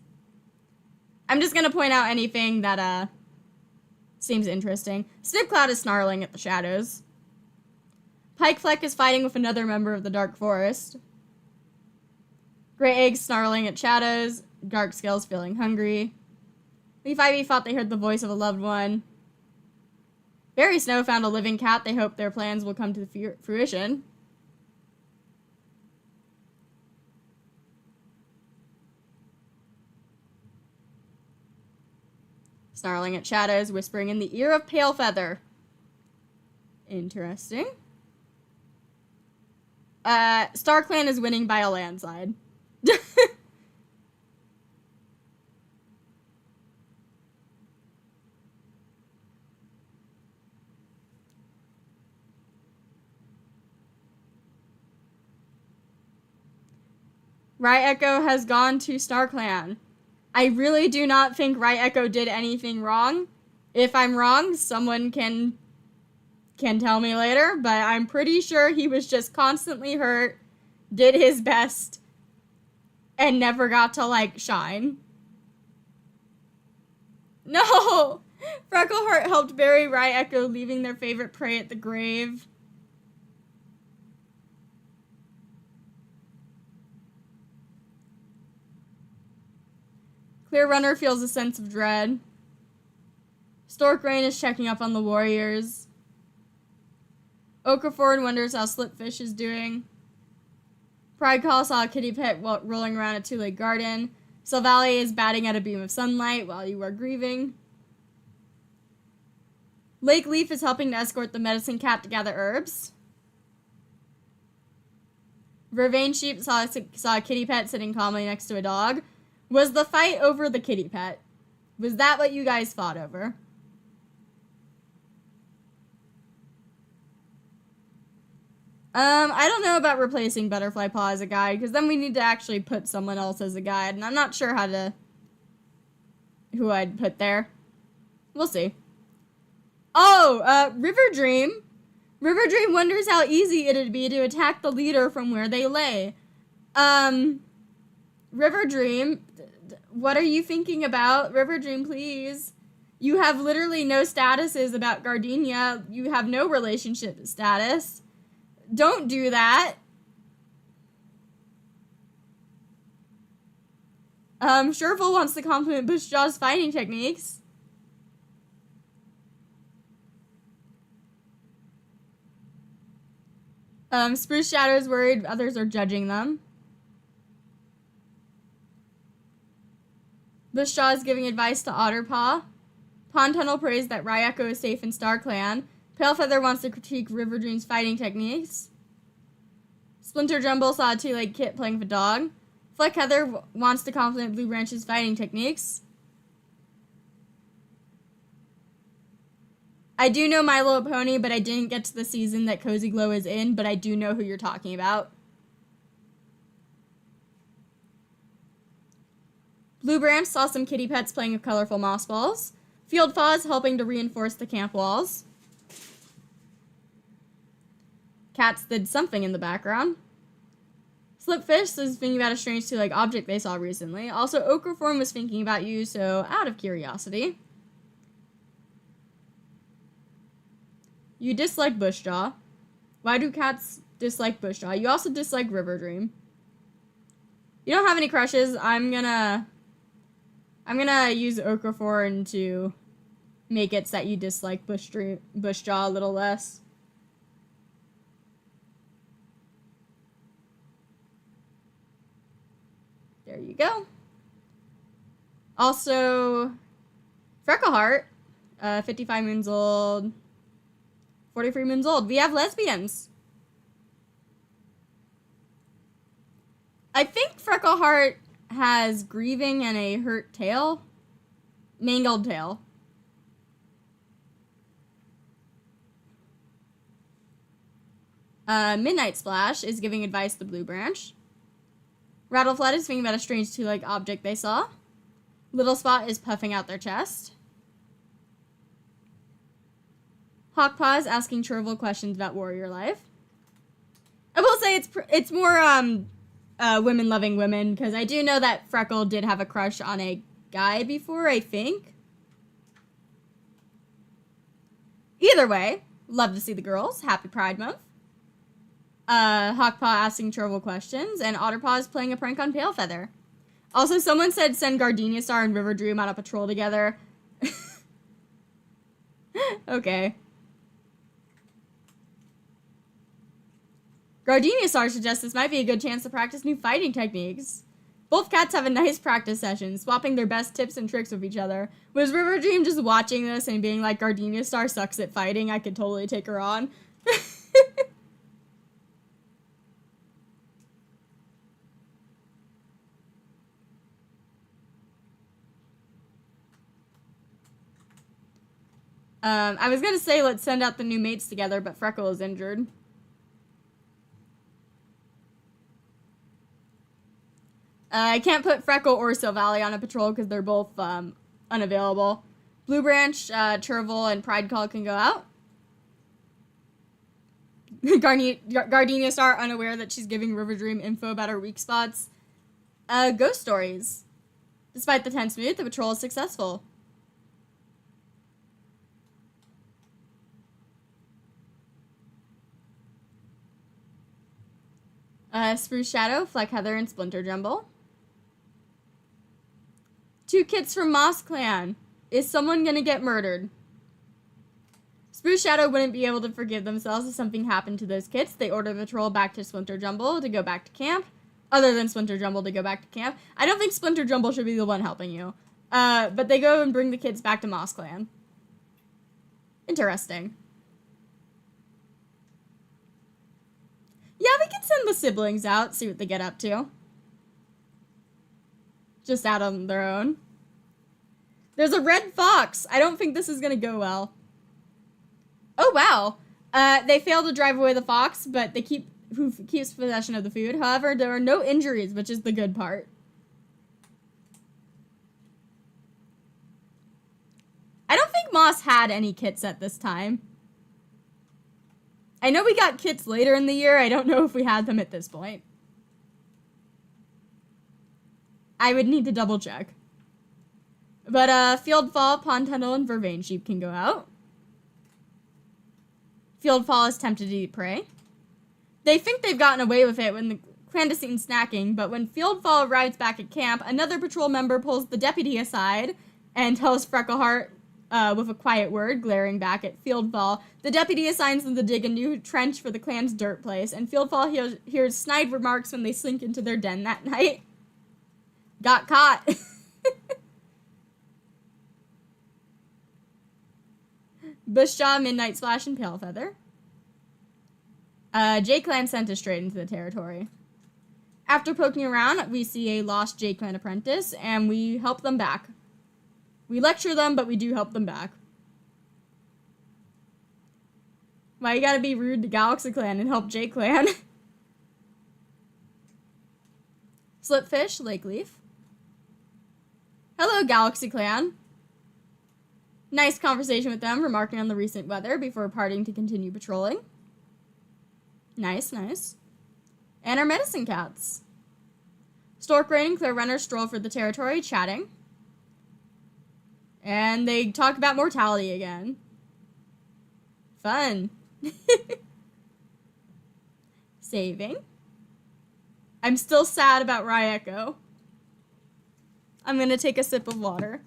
I'm just gonna point out anything that seems interesting. Snipcloud is snarling at the shadows. Pikefleck is fighting with another member of the Dark Forest. Grey Egg snarling at shadows. Garkscale's feeling hungry. Leaf Ivy thought they heard the voice of a loved one. Berry Snow found a living cat. They hope their plans will come to fruition. Snarling at shadows, whispering in the ear of Palefeather. Interesting. StarClan is winning by a landslide. Rye Echo has gone to StarClan. I really do not think Rye Echo did anything wrong. If I'm wrong, someone can tell me later, but I'm pretty sure he was just constantly hurt, did his best, and never got to, like, shine. No! Freckleheart helped bury Rye Echo, leaving their favorite prey at the grave. Clear Runner feels a sense of dread. Storkrain is checking up on the warriors. Okafor wonders how Slipfish is doing. Pridecall saw a kitty pet rolling around a two-legged garden. Silvally is batting at a beam of sunlight while you are grieving. Lake Leaf is helping to escort the medicine cat to gather herbs. Vervain Sheep saw a kitty pet sitting calmly next to a dog. Was the fight over the kitty pet? Was that what you guys fought over? I don't know about replacing Butterfly Paw as a guide, because then we need to actually put someone else as a guide, and I'm not sure who I'd put there. We'll see. Oh, Riverdream. Riverdream wonders how easy it'd be to attack the leader from where they lay. River Dream, what are you thinking about? River Dream, please. You have literally no statuses about Gardenia. You have no relationship status. Don't do that. Sherville wants to compliment Bushjaw's fighting techniques. Spruce Shadow is worried others are judging them. Bushjaw is giving advice to Otterpaw. Pond Tunnel prays that Ryeko is safe in StarClan. Palefeather wants to critique River Dream's fighting techniques. Splinter Jumble saw a two-legged kit playing with a dog. Fleck Heather wants to compliment Blue Branch's fighting techniques. I do know My Little Pony, but I didn't get to the season that Cozy Glow is in, but I do know who you're talking about. Blue Branch saw some kitty pets playing with colorful moss balls. Field Faw's helping to reinforce the camp walls. Cats did something in the background. Slipfish is thinking about a strange two-legged object they saw recently. Also, Ochreform was thinking about you, so out of curiosity. You dislike Bushjaw. Why do cats dislike Bushjaw? You also dislike River Dream. You don't have any crushes. I'm gonna use Ochreform to make it so that you dislike Bushjaw a little less. There you go. Also, Freckleheart, 55 moons old, 43 moons old. We have lesbians. I think Freckleheart has grieving and a hurt tail. Mangled tail. Midnight Splash is giving advice to Blue Branch. Rattleflat is thinking about a strange two-legged object they saw. Little Spot is puffing out their chest. Hawkpaw is asking Chervil questions about warrior life. I will say it's more women loving women, because I do know that Freckle did have a crush on a guy before, I think. Either way, love to see the girls. Happy Pride Month. Hawkpaw asking Chervil questions, and Otterpaw is playing a prank on Palefeather. Also, someone said send Gardenia Star and River Dream on a patrol together. Okay. Gardenia Star suggests this might be a good chance to practice new fighting techniques. Both cats have a nice practice session, swapping their best tips and tricks with each other. Was River Dream just watching this and being like, Gardenia Star sucks at fighting, I could totally take her on? I was gonna say let's send out the new mates together, but Freckle is injured. I can't put Freckle or Silvally on a patrol because they're both unavailable. Blue Branch, Chervil, and Pride Call can go out. Gardenia Star unaware that she's giving River Dream info about her weak spots. Ghost stories. Despite the tense mood, the patrol is successful. Spruce Shadow, Fleck Heather, and Splinter Jumble. 2 kids from Moss Clan. Is someone gonna get murdered? Spruce Shadow wouldn't be able to forgive themselves if something happened to those kids. They order the patrol back to Splinter Jumble to go back to camp. Other than Splinter Jumble to go back to camp. I don't think Splinter Jumble should be the one helping you. But they go and bring the kids back to Moss Clan. Interesting. Yeah, we can send the siblings out, see what they get up to. Just out on their own. There's a red fox. I don't think this is gonna go well. Oh, wow. They fail to drive away the fox, but they who keeps possession of the food. However, there are no injuries, which is the good part. I don't think Moss had any kits at this time. I know we got kits later in the year. I don't know if we had them at this point. I would need to double check. But Fieldfall, Pond Tunnel, and Vervain Sheep can go out. Fieldfall is tempted to eat prey. They think they've gotten away with it when the clandestine snacking, but when Fieldfall arrives back at camp, another patrol member pulls the deputy aside and tells Freckleheart, with a quiet word, glaring back at Fieldfall, the deputy assigns them to dig a new trench for the clan's dirt place, and Fieldfall hears snide remarks when they slink into their den that night. Got caught. Bushjaw, Midnight Splash, and Palefeather. J-Clan sent us straight into the territory. After poking around, we see a lost J-Clan apprentice, and we help them back. We lecture them, but we do help them back. Why you gotta be rude to Galaxy Clan and help J-Clan? Slipfish, Lake Leaf. Hello, Galaxy Clan. Nice conversation with them, remarking on the recent weather before parting to continue patrolling. Nice, nice. And our medicine cats. Storkrain and Clear Runner stroll for the territory, chatting. And they talk about mortality again. Fun. Saving. I'm still sad about Ryeko. I'm gonna take a sip of water.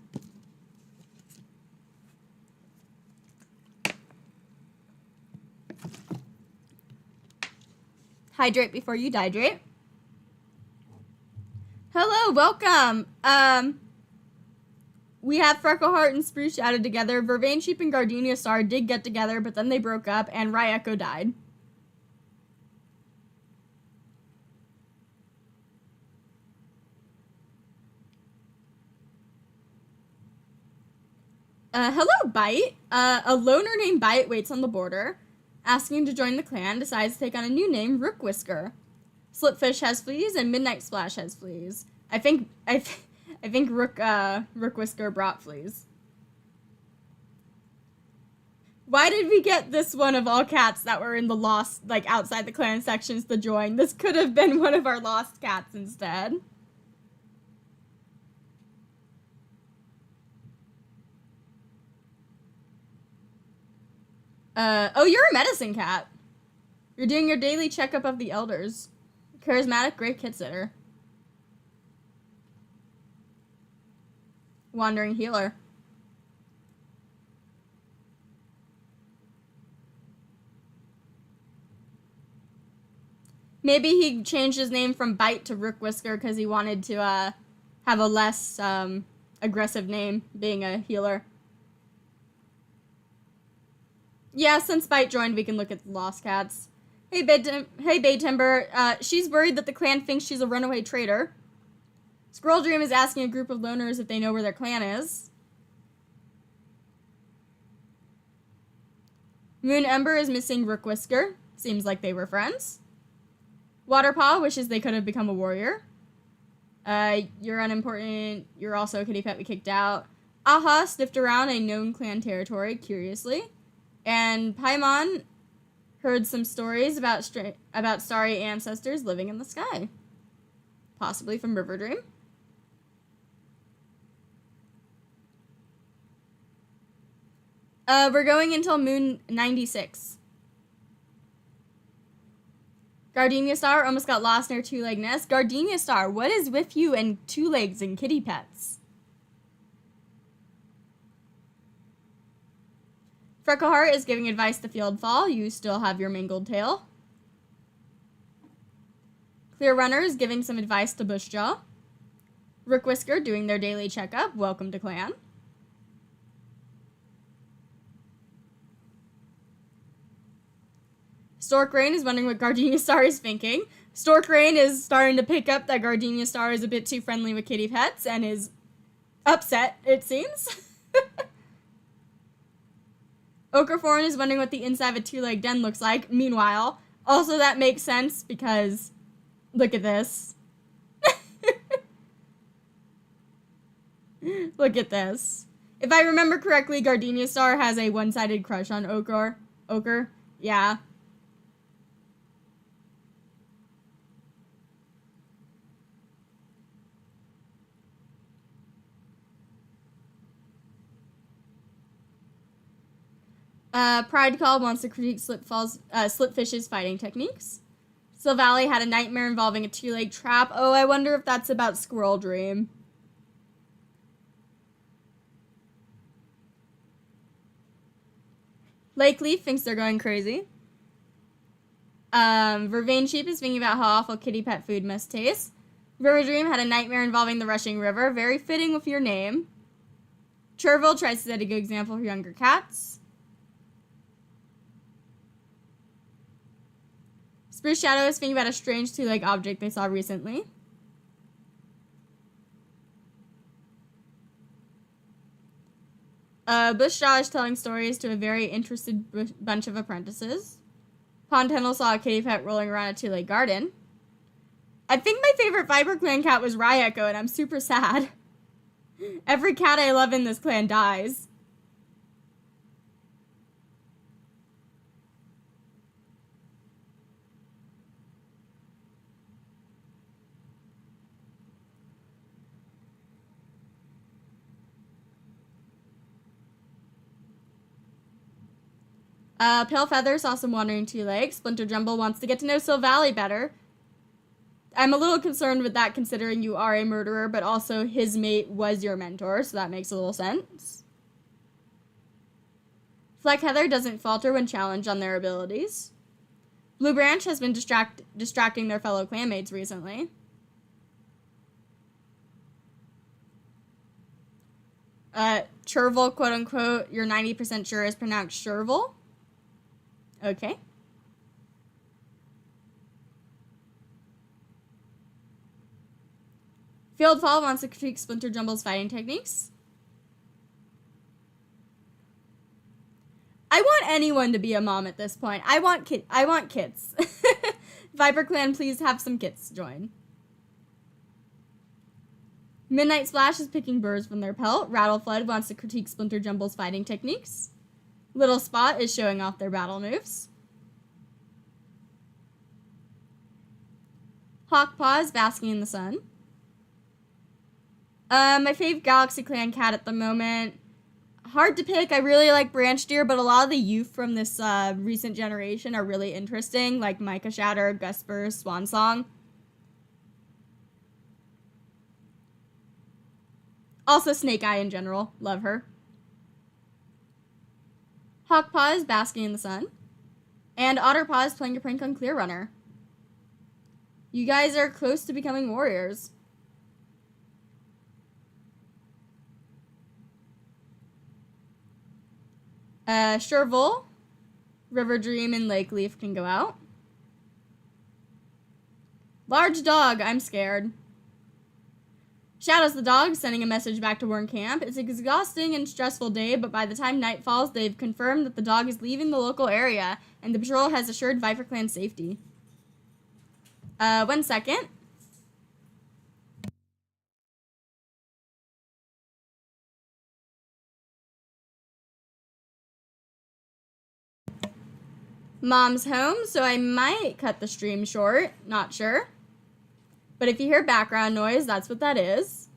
Hydrate before you dihydrate. Hello, welcome. We have Freckleheart and Spruce shouted together. Vervain Sheep and Gardenia Star did get together, but then they broke up, and Ryeko died. Hello, Bite. A loner named Bite waits on the border, asking to join the clan, decides to take on a new name, Rook Whisker. Slipfish has fleas, and Midnight Splash has fleas. I think Rook Whisker brought fleas. Why did we get this one of all cats that were in the lost, like, outside the clan sections to join? This could have been one of our lost cats instead. Oh, you're a medicine cat. You're doing your daily checkup of the elders. Charismatic, great kit sitter. Wandering healer. Maybe he changed his name from Bite to Rook Whisker because he wanted to have a less aggressive name, being a healer. Yeah, since Bite joined, we can look at the lost cats. Hey, Bay Timber. She's worried that the clan thinks she's a runaway traitor. Squirrel Dream is asking a group of loners if they know where their clan is. Moon Ember is missing Rook Whisker. Seems like they were friends. Waterpaw wishes they could have become a warrior. You're unimportant. You're also a kitty pet we kicked out. Aha sniffed around a known clan territory, curiously. And Paimon heard some stories about starry ancestors living in the sky. Possibly from River Dream. We're going until Moon 96. Gardenia Star almost got lost in her two-leg nest. Gardenia Star, what is with you and two legs and kitty pets? Freckleheart is giving advice to Fieldfall. You still have your mangled tail. Clear Runner is giving some advice to Bushjaw. Rook Whisker doing their daily checkup. Welcome to clan. Storkrain is wondering what Gardenia Star is thinking. Storkrain is starting to pick up that Gardenia Star is a bit too friendly with kitty pets and is upset, it seems. Okerthorn is wondering what the inside of a two-leg den looks like. Meanwhile, also that makes sense because look at this. Look at this. If I remember correctly, Gardenia Star has a one-sided crush on Oker. Yeah. Pride Call wants to critique Slipfish's fighting techniques. Silvally had a nightmare involving a two-leg trap. Oh, I wonder if that's about Squirrel Dream. Lakeleaf thinks they're going crazy. Vervain Sheep is thinking about how awful kitty pet food must taste. River Dream had a nightmare involving the rushing river. Very fitting with your name. Chervil tries to set a good example for younger cats. Spruce Shadow is thinking about a strange two-leg object they saw recently. Bushjaw is telling stories to a very interested bunch of apprentices. Pondtunnel saw a kitty pet rolling around a two-leg garden. I think my favorite ViperClan cat was Ryeko, and I'm super sad. Every cat I love in this clan dies. Pale Feather saw some wandering two legs. Splinter Jumble wants to get to know Silvally better. I'm a little concerned with that considering you are a murderer, but also his mate was your mentor, so that makes a little sense. Fleck Heather doesn't falter when challenged on their abilities. Blue Branch has been distracting their fellow clanmates recently. Chervil, quote unquote, you're 90% sure is pronounced Chervil. Okay. Fieldfall wants to critique Splinter Jumble's fighting techniques. I want anyone to be a mom at this point. I want kids. ViperClan, please have some kids join. Midnight Splash is picking birds from their pelt. Rattleflood wants to critique Splinter Jumble's fighting techniques. Little Spot is showing off their battle moves. Hawkpaw is basking in the sun. My fave Galaxy Clan cat at the moment. Hard to pick. I really like Branch Deer, but a lot of the youth from this recent generation are really interesting, like Micah Shatter, Gusper, Swansong. Also Snake Eye in general. Love her. Hawkpaw is basking in the sun. And Otterpaw is playing a prank on Clear Runner. You guys are close to becoming warriors. Chervil, River Dream, and Lakeleaf can go out. Large Dog, I'm scared. Shadows the dog, sending a message back to Warren Camp. It's an exhausting and stressful day, but by the time night falls, they've confirmed that the dog is leaving the local area, and the patrol has assured ViperClan safety. 1 second. Mom's home, so I might cut the stream short. Not sure. But if you hear background noise, that's what that is.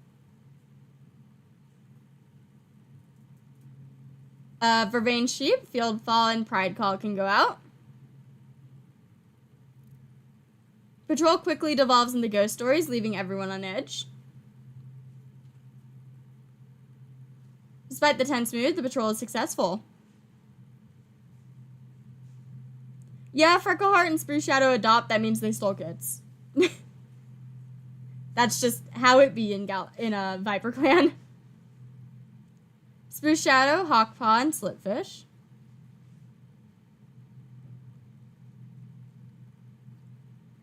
Vervain Sheep, Field Fall, and Pride Call can go out. Patrol quickly devolves into ghost stories, leaving everyone on edge. Despite the tense mood, the patrol is successful. Yeah, Freckleheart and Spruce Shadow adopt, that means they stole kids. That's just how it be in a ViperClan. Spruce Shadow, Hawkpaw, and Slipfish.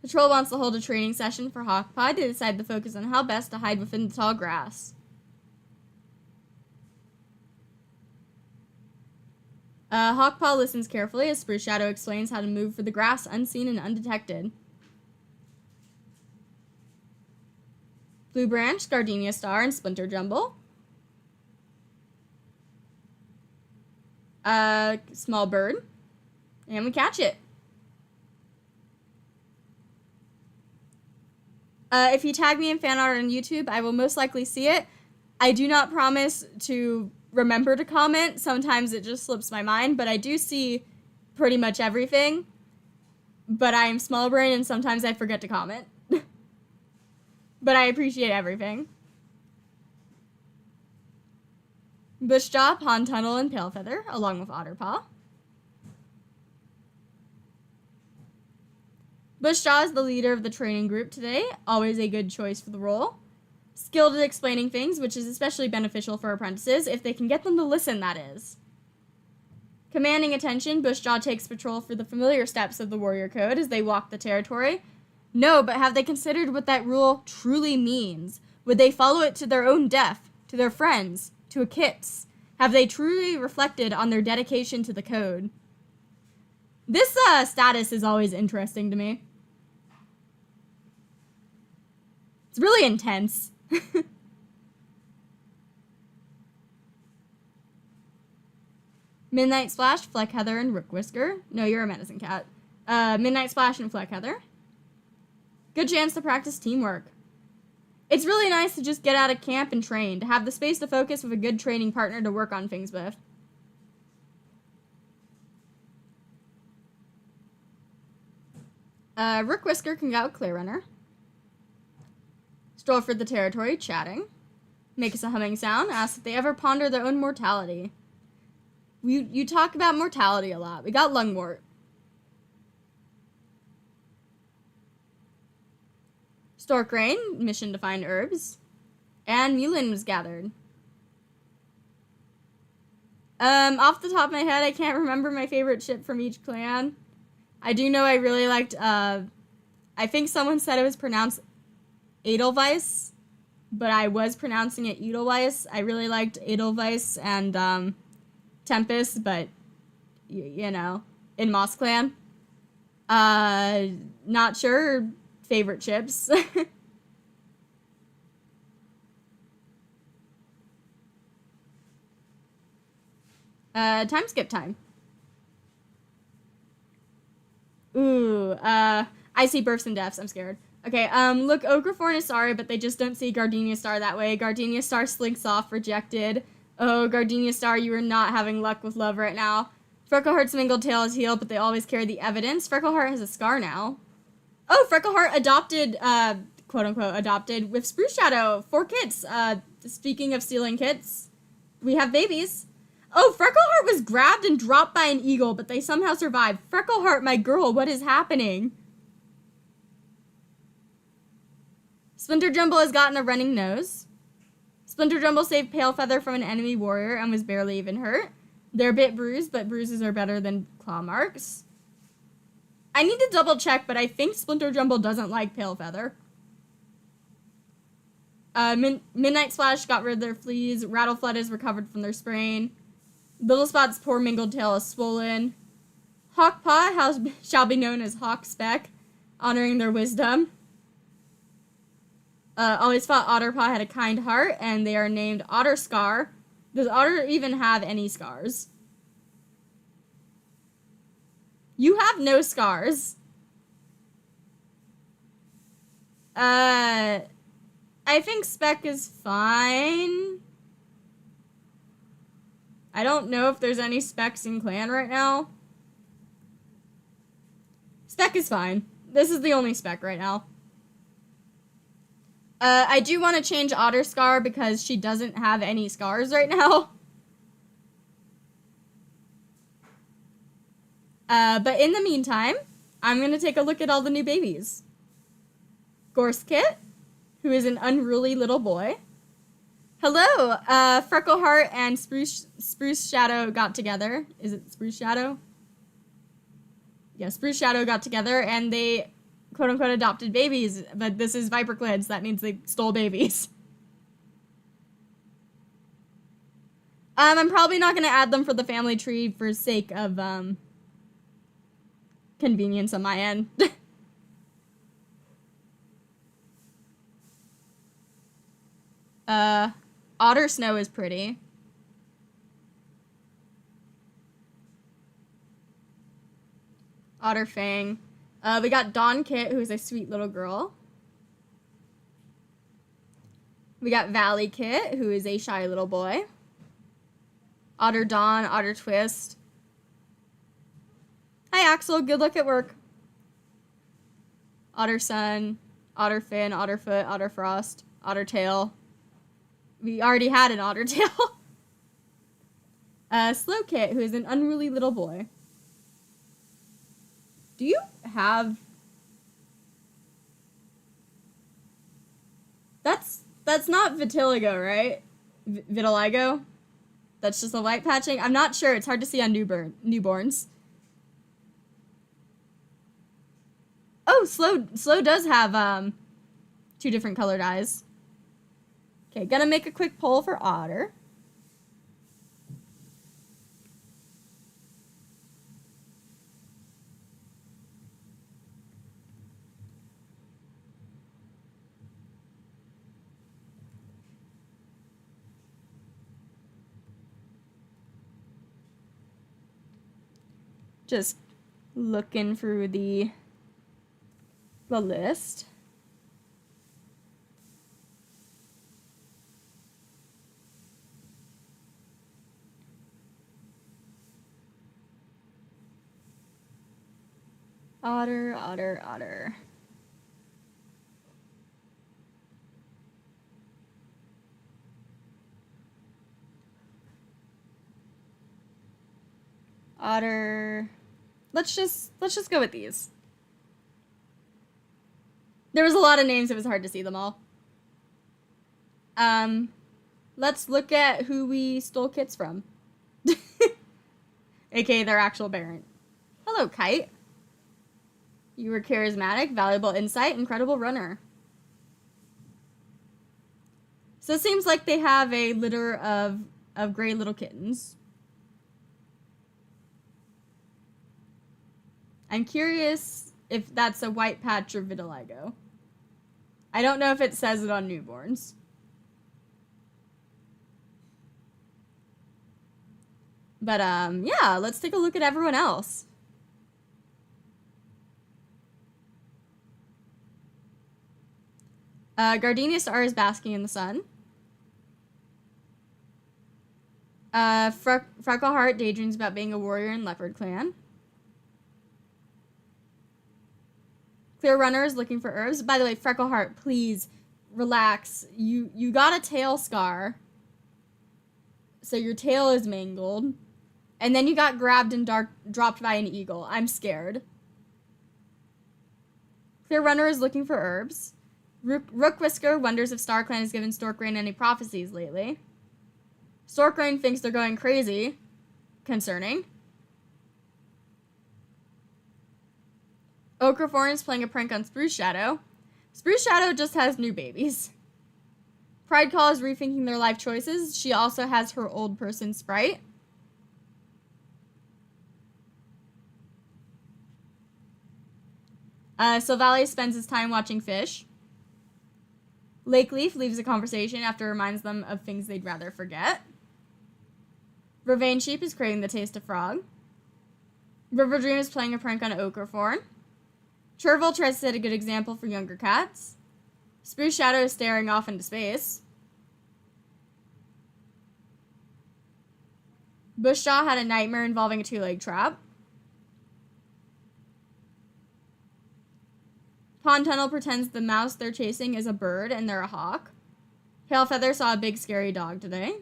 Patrol wants to hold a training session for Hawkpaw to decide to focus on how best to hide within the tall grass. Hawkpaw listens carefully as Spruce Shadow explains how to move for the grass unseen and undetected. Blue Branch, Gardenia Star, and Splinter Jumble. Small Bird. And we catch it. If you tag me in fan art on YouTube, I will most likely see it. I do not promise to remember to comment. Sometimes it just slips my mind, but I do see pretty much everything. But I am small brain and sometimes I forget to comment. But I appreciate everything. Bushjaw, Pond Tunnel, and Palefeather, along with Otterpaw. Bushjaw is the leader of the training group today, always a good choice for the role. Skilled at explaining things, which is especially beneficial for apprentices, if they can get them to listen, that is. Commanding attention, Bushjaw takes patrol for the familiar steps of the warrior code as they walk the territory. No, but have they considered what that rule truly means? Would they follow it to their own death, to their friends, to a kits? Have they truly reflected on their dedication to the code? This status is always interesting to me. It's really intense. Midnight Splash, Fleck Heather, and Rook Whisker. No, you're a medicine cat. Midnight Splash and Fleck Heather. Good chance to practice teamwork. It's really nice to just get out of camp and train, to have the space to focus with a good training partner to work on things with. Rook Whisker can go with Clear Runner. Stroll for the territory, chatting. Make us a humming sound, ask if they ever ponder their own mortality. You talk about mortality a lot. We got lungwort. Stork Rain, mission to find herbs. And Mulin was gathered. Off the top of my head, I can't remember my favorite ship from each clan. I do know I really liked, I think someone said it was pronounced Edelweiss, but I was pronouncing it Edelweiss. I really liked Edelweiss and, Tempest, but, you know, in Moss Clan. Not sure favorite ships. Time skip time. Ooh, I see births and deaths. I'm scared. Okay, look, Ogrethorn is sorry, but they just don't see Gardenia Star that way. Gardenia Star slinks off, rejected. Oh, Gardenia Star, you are not having luck with love right now. Freckleheart's mingled tail is healed, but they always carry the evidence. Freckleheart has a scar now. Oh, Freckleheart adopted, quote-unquote, adopted with Spruce Shadow. 4 kits. Speaking of stealing kits, we have babies. Oh, Freckleheart was grabbed and dropped by an eagle, but they somehow survived. Freckleheart, my girl, what is happening? Splinter Jumble has gotten a running nose. Splinter Jumble saved Palefeather from an enemy warrior and was barely even hurt. They're a bit bruised, but bruises are better than claw marks. I need to double check, but I think Splinter Jumble doesn't like Palefeather. Midnight Splash got rid of their fleas. Rattleflood is recovered from their sprain. Little Spot's poor mingled tail is swollen. Hawkpaw shall be known as Hawk Speck, honoring their wisdom. Always thought Otterpaw had a kind heart, and they are named Otter Scar. Does Otter even have any scars? You have no scars. I think Speck is fine. I don't know if there's any Specks in clan right now. Speck is fine. This is the only Speck right now. I do want to change Otter Scar because she doesn't have any scars right now. But in the meantime, I'm going to take a look at all the new babies. Gorskit, who is an unruly little boy. Hello, Freckleheart and Spruce Shadow got together. Is it Spruce Shadow? Yeah, Spruce Shadow got together and they quote-unquote adopted babies, but this is ViperClan, so that means they stole babies. I'm probably not going to add them for the family tree for sake of, convenience on my end. Otter Snow is pretty. Otter Fang. We got Dawn Kit, who is a sweet little girl. We got Valley Kit, who is a shy little boy. Otter Dawn, Otter Twist. Hi, Axel. Good luck at work. Otter Sun, Otter Fin, Otter Foot, Otter Frost, Otter Tail. We already had an Otter Tail. Slow Kit, who is an unruly little boy. Do you have... That's not vitiligo, right? Vitiligo? That's just a white patching? I'm not sure. It's hard to see on newborns. Oh, Slow does have 2 different colored eyes. Okay, gonna make a quick poll for Otter. Just looking through the list. Otter, Otter, Otter. Otter. Let's just go with these. There was a lot of names, it was hard to see them all. Let's look at who we stole kits from. AKA their actual parent. Hello, Kite. You were charismatic, valuable insight, incredible runner. So it seems like they have a litter of gray little kittens. I'm curious if that's a white patch or vitiligo. I don't know if it says it on newborns. But, yeah, let's take a look at everyone else. Gardenia Star is basking in the sun. Freckleheart daydreams about being a warrior in Leopard Clan. Clear Runner is looking for herbs. By the way, Freckleheart, please relax. You got a tail scar. So your tail is mangled. And then you got grabbed and dropped by an eagle. I'm scared. Clear Runner is looking for herbs. Rook Whisker wonders if StarClan has given Storkrain any prophecies lately. Storkrain thinks they're going crazy. Concerning. Okraforn is playing a prank on Spruce Shadow. Spruce Shadow just has new babies. Pride Call is rethinking their life choices. She also has her old person sprite. Sylvalis spends his time watching fish. Lake Leaf leaves a conversation after it reminds them of things they'd rather forget. Vervain Sheep is craving the taste of frog. River Dream is playing a prank on Okraforn. Chervil tries to set a good example for younger cats. Spruce Shadow is staring off into space. Bushjaw had a nightmare involving a 2-leg trap. Pond Tunnel pretends the mouse they're chasing is a bird and they're a hawk. Pale Feather saw a big scary dog today.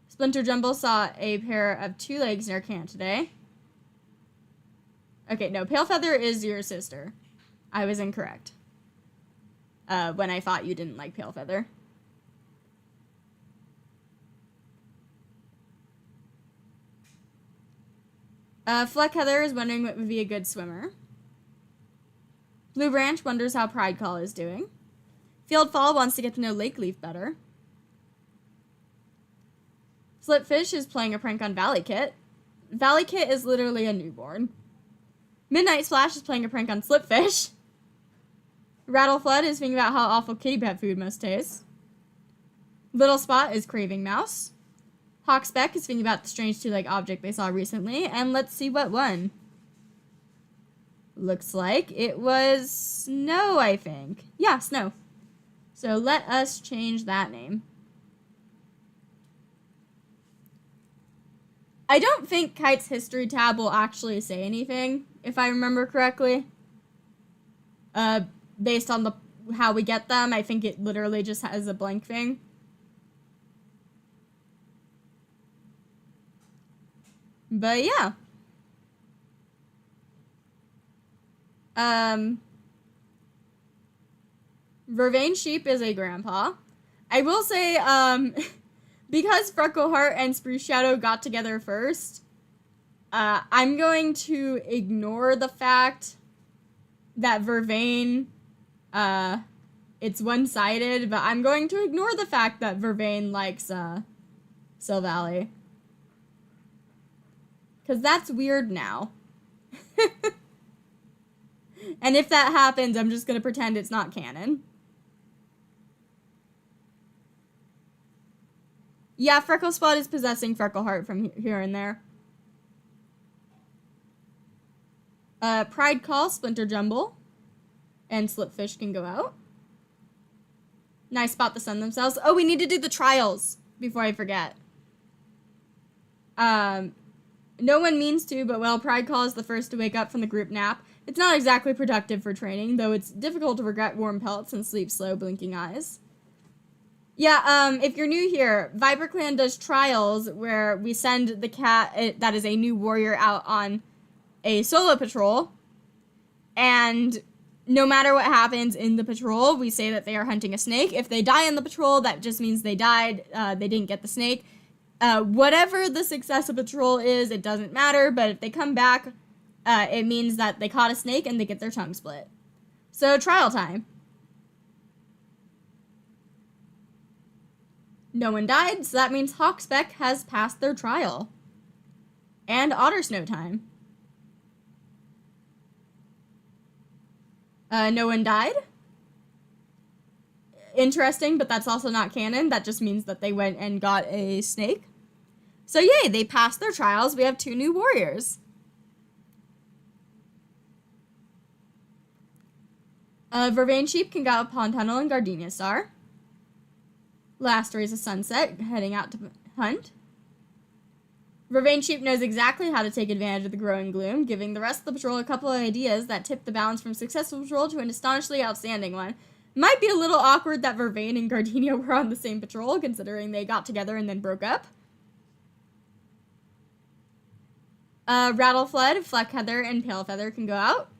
Splinter Jumble saw a pair of 2 legs near camp today. Okay, no, Pale Feather is your sister. I was incorrect. When I thought you didn't like Pale Feather. Fleck Heather is wondering what would be a good swimmer. Blue Branch wonders how Pride Call is doing. Field Fall wants to get to know Lake Leaf better. Slipfish is playing a prank on Valley Kit. Valley Kit is literally a newborn. Midnight Splash is playing a prank on Slipfish. Rattle Flood is thinking about how awful kitty pet food must taste. Little Spot is craving mouse. Hawkspeck is thinking about the strange 2-leg object they saw recently, and let's see what won. Looks like it was Snow, I think. Yeah, Snow. So let us change that name. I don't think Kite's history tab will actually say anything, if I remember correctly. Based on how we get them, I think it literally just has a blank thing. But yeah. Vervain Sheep is a grandpa. I will say, because Freckleheart and Spruce Shadow got together first, I'm going to ignore the fact that Vervain, it's one-sided, but I'm going to ignore the fact that Vervain likes, Silvally. Because that's weird now. And if that happens, I'm just going to pretend it's not canon. Yeah, Frecklespot is possessing Freckleheart from here and there. Pride Call, Splinter Jumble, and Slipfish can go out. Nice spot to send themselves. Oh, we need to do the trials before I forget. No one means to, but well, Pride Call is the first to wake up from the group nap. It's not exactly productive for training, though it's difficult to regret warm pelts and sleep slow, blinking eyes. Yeah, if you're new here, ViperClan does trials where we send the cat that is a new warrior out on a solo patrol, and no matter what happens in the patrol, we say that they are hunting a snake. If they die in the patrol, that just means they died, they didn't get the snake. Whatever the success of patrol is, it doesn't matter, but if they come back, it means that they caught a snake and they get their tongue split. So, trial time. No one died, so that means Hawkspeck has passed their trial. And Otter Snow time. No one died. Interesting, but that's also not canon. That just means that they went and got a snake. So yay, they passed their trials. We have 2 new warriors. Vervain Sheep can go out Pond Tunnel and Gardenia Star. Last Rays of Sunset, heading out to hunt. Vervain Sheep knows exactly how to take advantage of the growing gloom, giving the rest of the patrol a couple of ideas that tip the balance from successful patrol to an astonishingly outstanding one. Might be a little awkward that Vervain and Gardenia were on the same patrol, considering they got together and then broke up. Rattleflood, Fleckheather, and Palefeather can go out.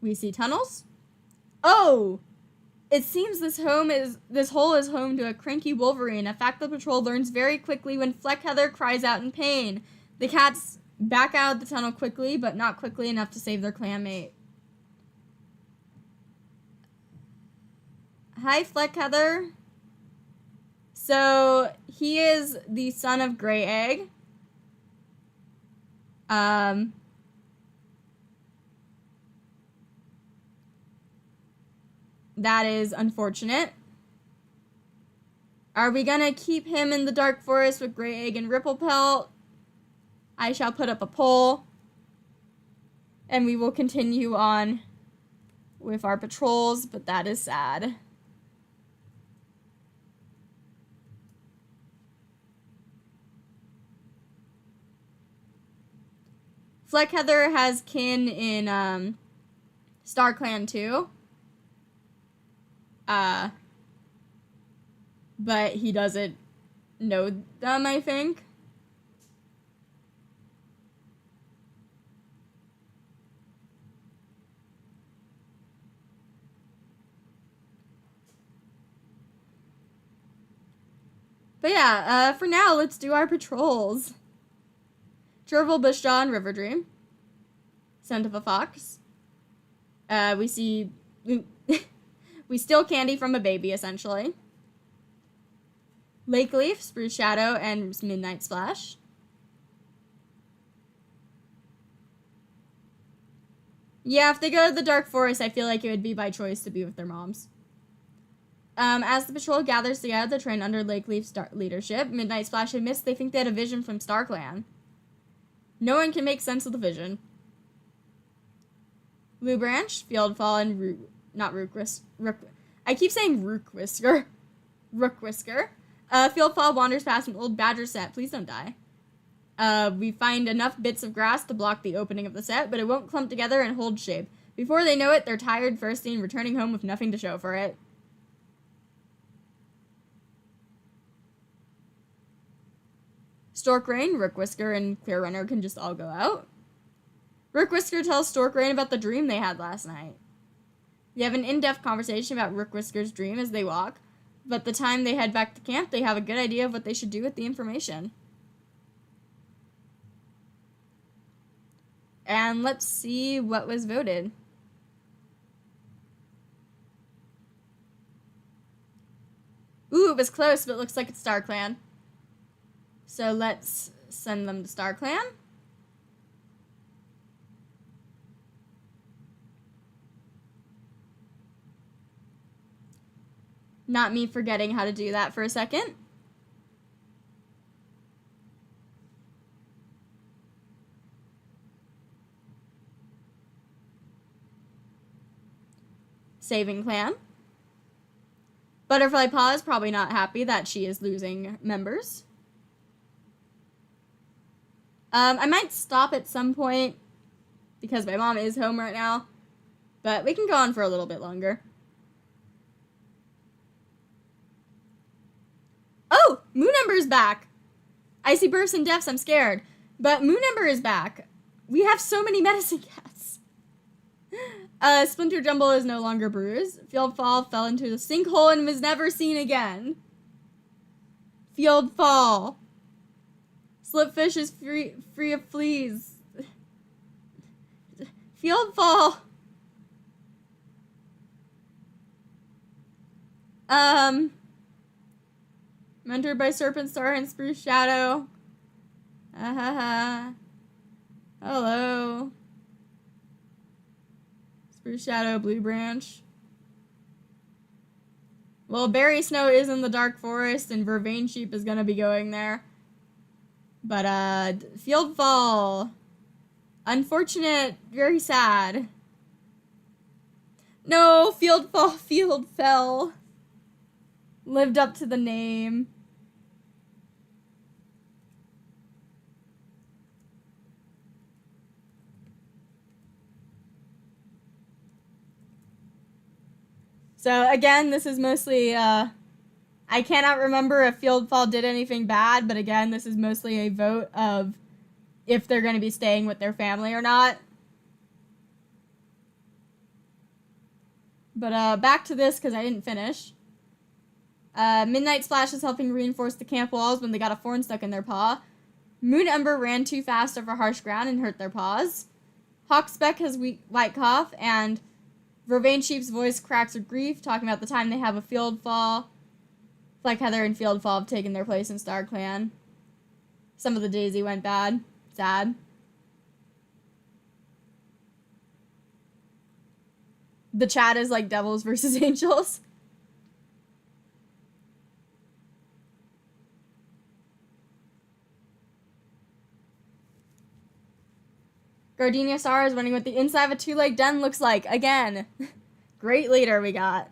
We see tunnels. Oh! It seems this hole is home to a cranky Wolverine, a fact the patrol learns very quickly when Fleckheather cries out in pain. The cats back out of the tunnel quickly, but not quickly enough to save their clanmate. Hi, Fleckheather. So, he is the son of Grey Egg. That is unfortunate. Are we gonna keep him in the Dark Forest with Grey Egg and Ripplepelt? I shall put up a poll. And we will continue on with our patrols, but that is sad. Fleckheather has kin in StarClan 2. But he doesn't know them, I think. But yeah, for now, let's do our patrols. Chervil, Bushjaw, and Riverdream. Scent of a Fox. We see... we steal candy from a baby, essentially. Lake Leaf, Spruce Shadow, and Midnight Splash. Yeah, if they go to the Dark Forest, I feel like it would be by choice to be with their moms. As the patrol gathers together to train under Lake Leaf's leadership, Midnight Splash admits they think they had a vision from StarClan. No one can make sense of the vision. Blue Branch, Fieldfall, and I keep saying Rook Whisker. Fieldfall wanders past an old badger set. Please don't die. We find enough bits of grass to block the opening of the set, but it won't clump together and hold shape. Before they know it, they're tired, thirsty, and returning home with nothing to show for it. Stork Rain, Rook Whisker, and Clear Runner can just all go out. Rook Whisker tells Stork Rain about the dream they had last night. They have an in-depth conversation about Rook Whisker's dream as they walk, but the time they head back to camp, they have a good idea of what they should do with the information. And let's see what was voted. Ooh, it was close, but it looks like it's StarClan. So let's send them to StarClan. Not me forgetting how to do that for a second. Saving clan. Butterfly Paw is probably not happy that she is losing members. I might stop at some point because my mom is home right now, but we can go on for a little bit longer. Oh, Moon Ember's back. Icy Bursts and Deaths, I'm scared. But Moon Ember is back. We have so many medicine cats. Splinter Jumble is no longer bruised. Field Fall fell into the sinkhole and was never seen again. Field Fall. Slipfish is free of fleas. Field Fall. Mentored by Serpent Star and Spruce Shadow. Hello. Spruce Shadow, Blue Branch. Well, Berry Snow is in the Dark Forest, and Vervain Sheep is gonna be going there. But, Field Fall. Unfortunate, very sad. No, Field Fall, Field Fell. Lived up to the name. So again, this is mostly, I cannot remember if Field Fall did anything bad, but again, this is mostly a vote of if they're going to be staying with their family or not. But back to this, because I didn't finish. Midnight Splash is helping reinforce the camp walls when they got a thorn stuck in their paw. Moon Ember ran too fast over harsh ground and hurt their paws. Hawkspeck has white cough, and Vervain Sheep's voice cracks with grief, talking about the time they have a Field Fall. Like Heather and Field Fall have taken their place in StarClan. Some of the Daisy went bad. Sad. The chat is like devils versus angels. Gardenia Star is wondering what the inside of a two-leg den looks like. Again, great leader we got.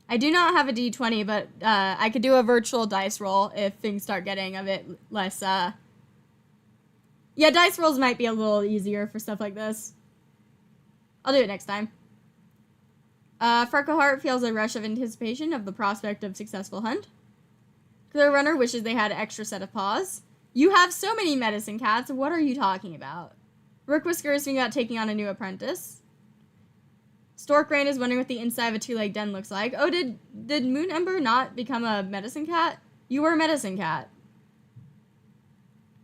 I do not have a D20, but I could do a virtual dice roll if things start getting a bit less, yeah, dice rolls might be a little easier for stuff like this. I'll do it next time. Freckleheart feels a rush of anticipation of the prospect of successful hunt. Clear Runner wishes they had an extra set of paws. You have so many medicine cats, what are you talking about? Rook Whisker is thinking about taking on a new apprentice. Stork Rain is wondering what the inside of a two-leg den looks like. Oh, did Moon Ember not become a medicine cat? You were a medicine cat.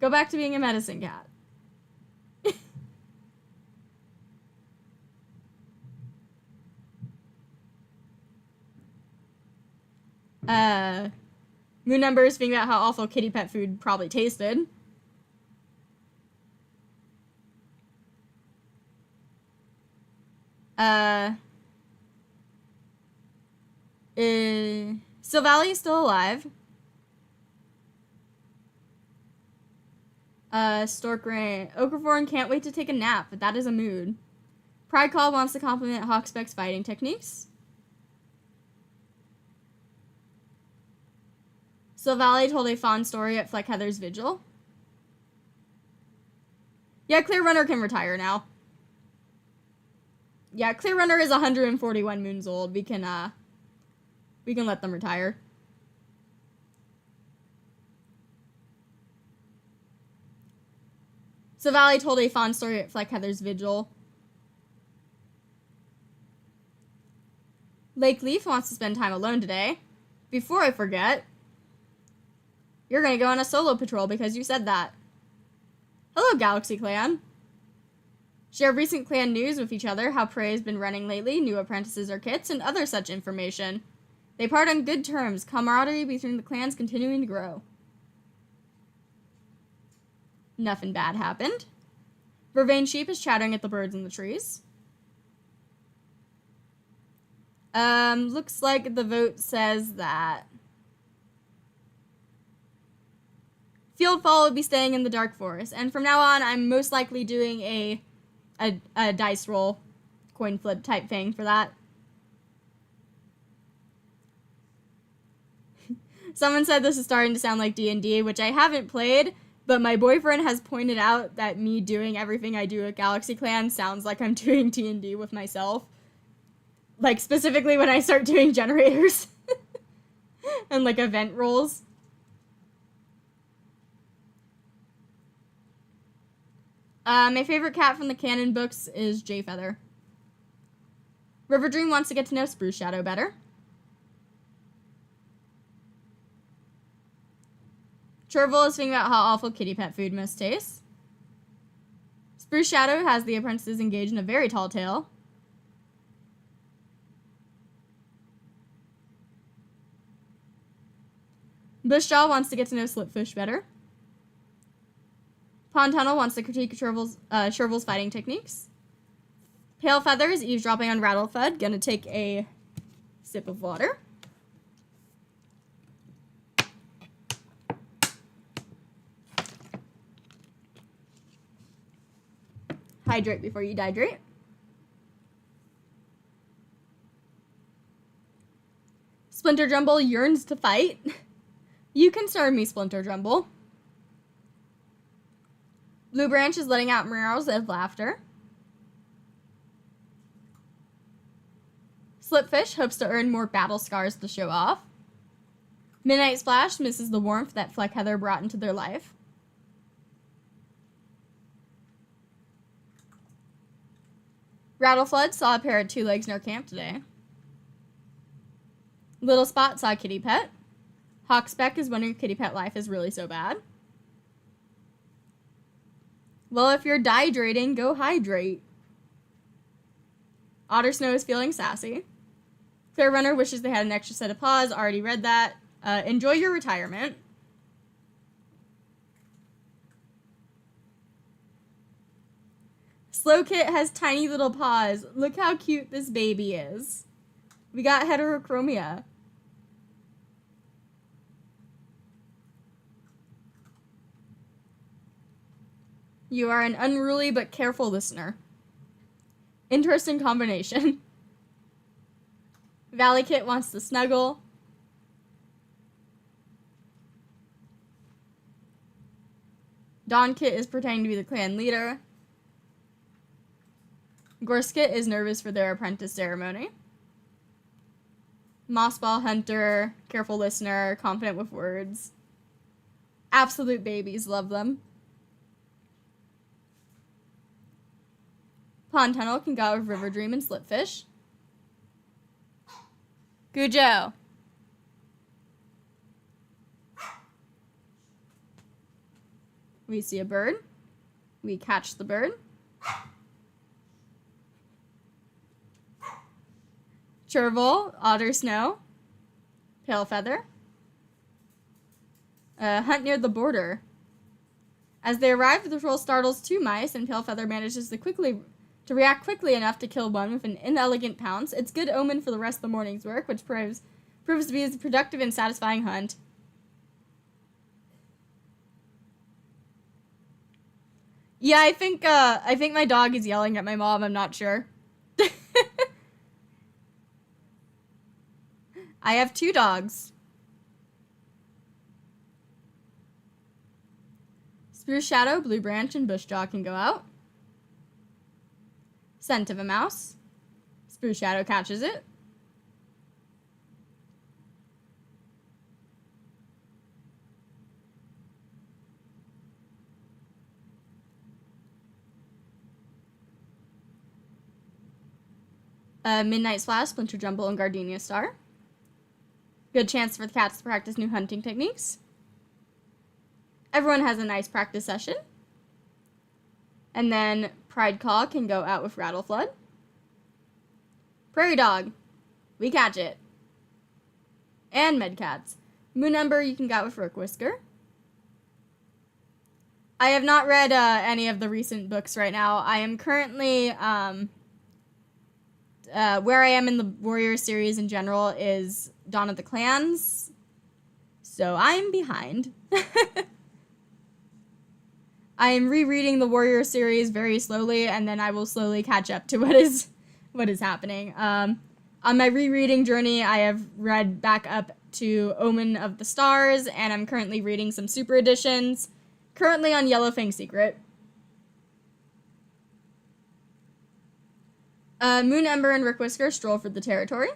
Go back to being a medicine cat. Moon Ember is thinking about how awful kitty pet food probably tasted. Silvally is still alive. Stork Rain. Okraforn can't wait to take a nap, but that is a mood. Pride Call wants to compliment Hawkspeck's fighting techniques. So Valley told a fond story at Fleck Heather's vigil. Yeah, Clear Runner can retire now. Yeah, Clear Runner is 141 moons old. We can let them retire. So Valley told a fond story at Fleck Heather's vigil. Lake Leaf wants to spend time alone today. Before I forget, you're gonna go on a solo patrol because you said that. Hello, Galaxy Clan. Share recent clan news with each other, how Prey has been running lately, new apprentices or kits, and other such information. They part on good terms, camaraderie between the clans continuing to grow. Nothing bad happened. Vervain Sheep is chattering at the birds in the trees. Looks like the vote says that Fieldfall will be staying in the Dark Forest, and from now on, I'm most likely doing a dice roll, coin flip type thing for that. Someone said this is starting to sound like D&D, which I haven't played, but my boyfriend has pointed out that me doing everything I do at Galaxy Clan sounds like I'm doing D&D with myself. Like, specifically when I start doing generators and, like, event rolls. My favorite cat from the canon books is Jay Feather. River Dream wants to get to know Spruce Shadow better. Chervil is thinking about how awful kitty pet food must taste. Spruce Shadow has the apprentices engaged in a very tall tale. Bushjaw wants to get to know Slipfish better. Pond Tunnel wants to critique Chervil's fighting techniques. Pale Feather is eavesdropping on Rattlefud, gonna take a sip of water. Hydrate before you dehydrate. Splinter Jumble yearns to fight. You can serve me, Splinter Jumble. Blue Branch is letting out murals of laughter. Slipfish hopes to earn more battle scars to show off. Midnight Splash misses the warmth that Fleck Heather brought into their life. Rattleflood saw a pair of two legs in our camp today. Little Spot saw a kitty pet. Hawkspeck is wondering if kitty pet life is really so bad. Well, if you're dehydrating, go hydrate. Otter Snow is feeling sassy. Clear Runner wishes they had an extra set of paws. Already read that. Enjoy your retirement. Slow Kit has tiny little paws. Look how cute this baby is. We got heterochromia. You are an unruly but careful listener. Interesting combination. Valley Kit wants to snuggle. Dawn Kit is pretending to be the clan leader. Gorse Kit is nervous for their apprentice ceremony. Mossball Hunter, careful listener, confident with words. Absolute babies, love them. Pond Tunnel can go out with River Dream and Slipfish. Gujo. We see a bird. We catch the bird. Chervil, Otter Snow, Pale Feather. Hunt near the border. As they arrive, the patrol startles two mice, and Pale Feather manages to react quickly enough to kill one with an inelegant pounce. It's good omen for the rest of the morning's work, which proves to be a productive and satisfying hunt. Yeah, I think my dog is yelling at my mom. I'm not sure. I have two dogs. Spruce Shadow, Blue Branch, and Bushjaw can go out. Scent of a mouse. Spruce Shadow catches it. Midnight Splash, Splinter Jumble, and Gardenia Star. Good chance for the cats to practice new hunting techniques. Everyone has a nice practice session. And then Pride Caw can go out with Rattle Flood. Prairie Dog, we catch it. And Medcats. Moon Ember, you can go out with Rook Whisker. I have not read any of the recent books right now. I am currently... where I am in the Warrior series in general is Dawn of the Clans, so I'm behind. I am rereading the Warrior series very slowly, and then I will slowly catch up to what is happening. On my rereading journey, I have read back up to Omen of the Stars, and I'm currently reading some super editions. Currently on Yellowfang Secret. Moon Ember and Rook Whisker stroll for the territory.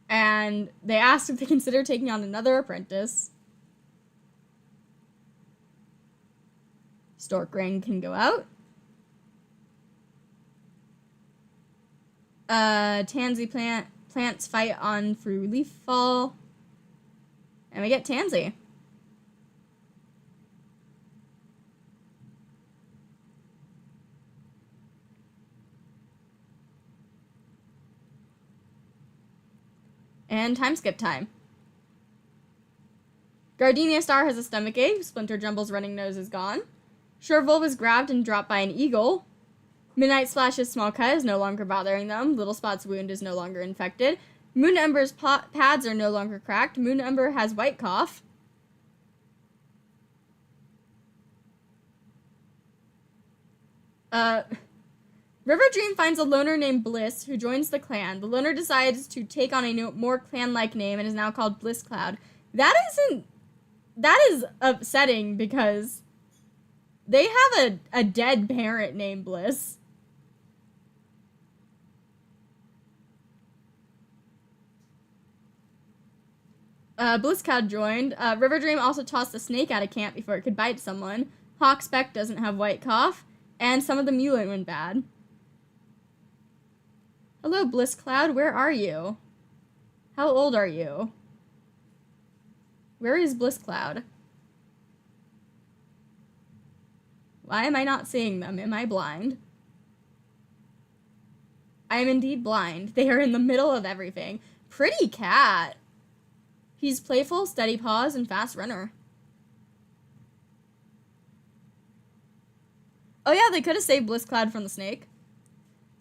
And they ask if they consider taking on another apprentice. Stork Ring can go out. Tansy plants fight on through Leaf Fall. And we get Tansy. And time skip time. Gardenia Star has a stomach ache. Splinter Jumble's running nose is gone. Shervul was grabbed and dropped by an eagle. Midnight Splash's small cut is no longer bothering them. Little Spot's wound is no longer infected. Moon Ember's pads are no longer cracked. Moon Ember has white cough. River Dream finds a loner named Bliss who joins the clan. The loner decides to take on a more clan-like name and is now called Bliss Cloud. That is upsetting because they have a dead parent named Bliss. Bliss Cloud joined. River Dream also tossed a snake out of camp before it could bite someone. Hawkspeck doesn't have white cough, and some of the mulet went bad. Hello, Bliss Cloud, where are you? How old are you? Where is Bliss Cloud? Why am I not seeing them? Am I blind? I am indeed blind. They are in the middle of everything. Pretty cat. He's playful, steady paws, and fast runner. Oh yeah, they could have saved Bliss Cloud from the snake.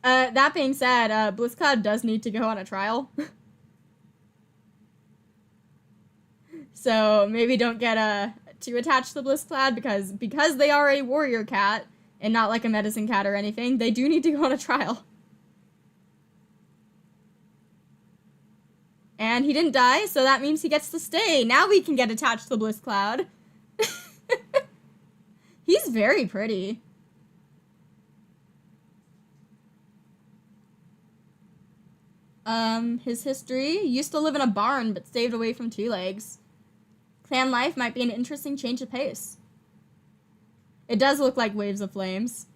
That being said, Bliss Cloud does need to go on a trial. So maybe don't get too attached to Bliss Cloud because they are a warrior cat and not like a medicine cat or anything, they do need to go on a trial. And he didn't die, so that means he gets to stay. Now we can get attached to Bliss Cloud. He's very pretty. His history. Used to live in a barn, but stayed away from two legs. Clan life might be an interesting change of pace. It does look like waves of flames.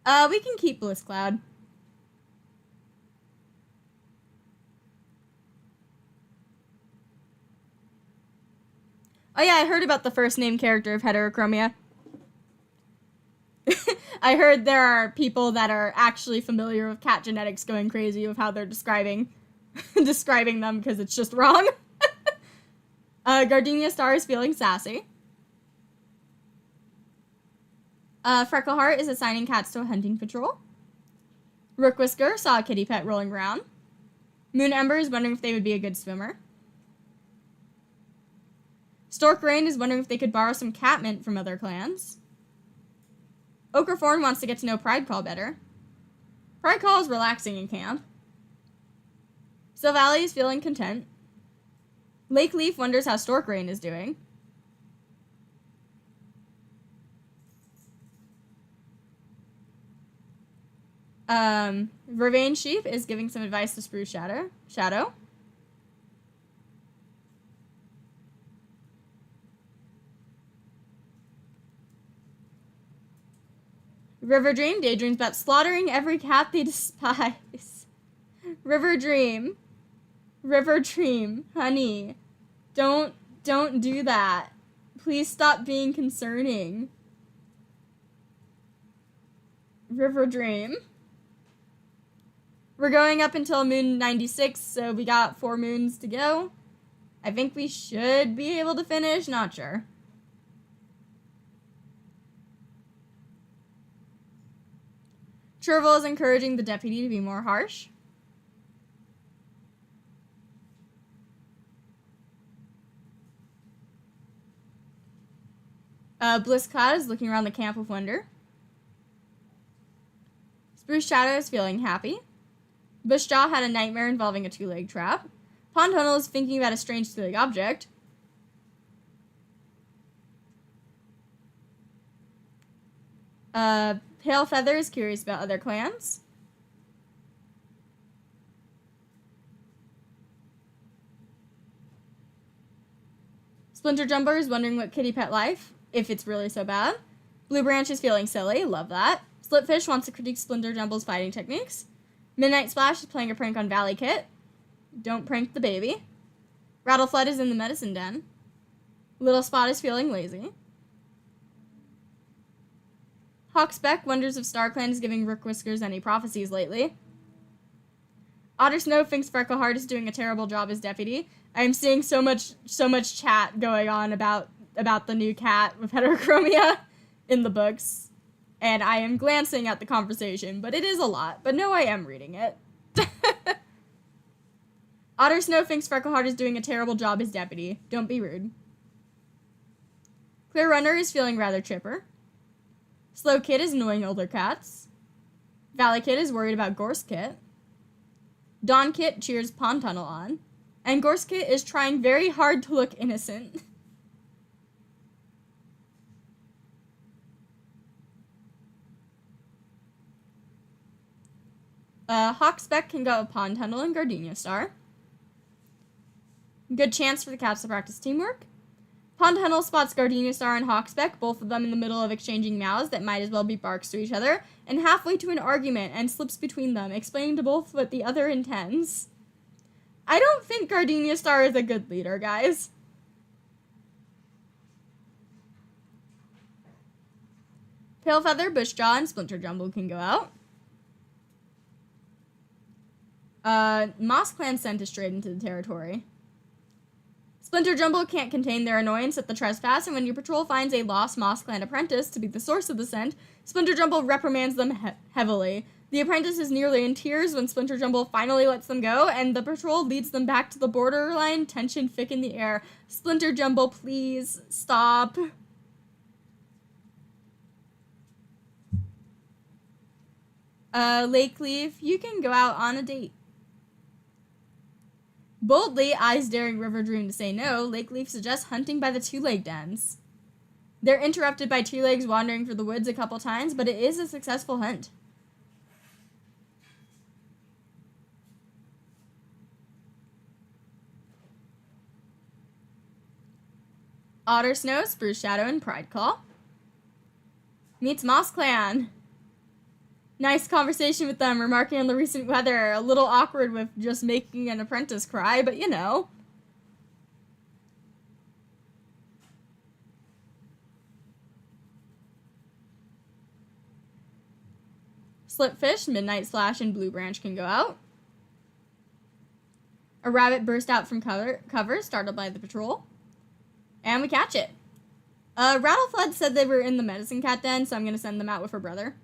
We can keep Bliss Cloud. Oh yeah, I heard about the first name character of Heterochromia. I heard there are people that are actually familiar with cat genetics going crazy with how they're describing them because it's just wrong. Gardenia Star is feeling sassy. Freckleheart is assigning cats to a hunting patrol. Rook Whisker saw a kitty pet rolling around. Moon Ember is wondering if they would be a good swimmer. Stork Rain is wondering if they could borrow some catmint from other clans. Ochreforn wants to get to know Pride Call better. Pride Call is relaxing in camp. Silvally is feeling content. Lake Leaf wonders how Stork Rain is doing. Vervain Sheep is giving some advice to Spruce Shadow. River Dream daydreams about slaughtering every cat they despise. River Dream, honey, don't do that. Please stop being concerning. River Dream. We're going up until moon 96, so we got 4 moons to go. I think we should be able to finish, not sure. Chervil is encouraging the deputy to be more harsh. Blisscloud is looking around the camp with wonder. Spruce Shadow is feeling happy. Bushjaw had a nightmare involving a 2-leg trap. Pond Tunnel is thinking about a strange 2-leg object. Pale Feather is curious about other clans. Splinter Jumper is wondering what kitty pet life, if it's really so bad. Blue Branch is feeling silly, love that. Slipfish wants to critique Splinter Jumble's fighting techniques. Midnight Splash is playing a prank on Valley Kit. Don't prank the baby. Rattleflood is in the medicine den. Little Spot is feeling lazy. Hawksbeck wonders if StarClan is giving Rook Whiskers any prophecies lately. Otter Snow thinks Freckleheart is doing a terrible job as deputy. I am seeing so much chat going on about the new cat with heterochromia in the books. And I am glancing at the conversation, but it is a lot. But no, I am reading it. Otter Snow thinks Freckleheart is doing a terrible job as deputy. Don't be rude. Clear Runner is feeling rather chipper. Slow Kid is annoying older cats. Valley Kid is worried about Gorse Kit. Dawn Kit cheers Pond Tunnel on. And Gorse Kit is trying very hard to look innocent. Hawksbeck can go Pond Tunnel and Gardenia Star. Good chance for the cats to practice teamwork. Pond Tunnel spots Gardenia Star and Hawksbeck, both of them in the middle of exchanging meows that might as well be barks to each other, and halfway to an argument and slips between them, explaining to both what the other intends. I don't think Gardenia Star is a good leader, guys. Palefeather, Bushjaw, and Splinter Jumble can go out. Moss Clan sent us straight into the territory. Splinter Jumble can't contain their annoyance at the trespass, and when your patrol finds a lost Moss Clan apprentice to be the source of the scent, Splinter Jumble reprimands them heavily. The apprentice is nearly in tears when Splinter Jumble finally lets them go, and the patrol leads them back to the borderline, tension thick in the air. Splinter Jumble, please, stop. Lakeleaf, you can go out on a date. Boldly, eyes daring River Dream to say no, Lakeleaf suggests hunting by the 2-leg dens. They're interrupted by 2-legs wandering through the woods a couple times, but it is a successful hunt. Otter Snow, Spruce Shadow, and Pride Claw. Meets Moss Clan. Nice conversation with them, remarking on the recent weather. A little awkward with just making an apprentice cry, but you know. Slipfish, Midnight Slash, and Blue Branch can go out. A rabbit burst out from cover, startled by the patrol. And we catch it. Rattleflood said they were in the medicine cat den, so I'm going to send them out with her brother.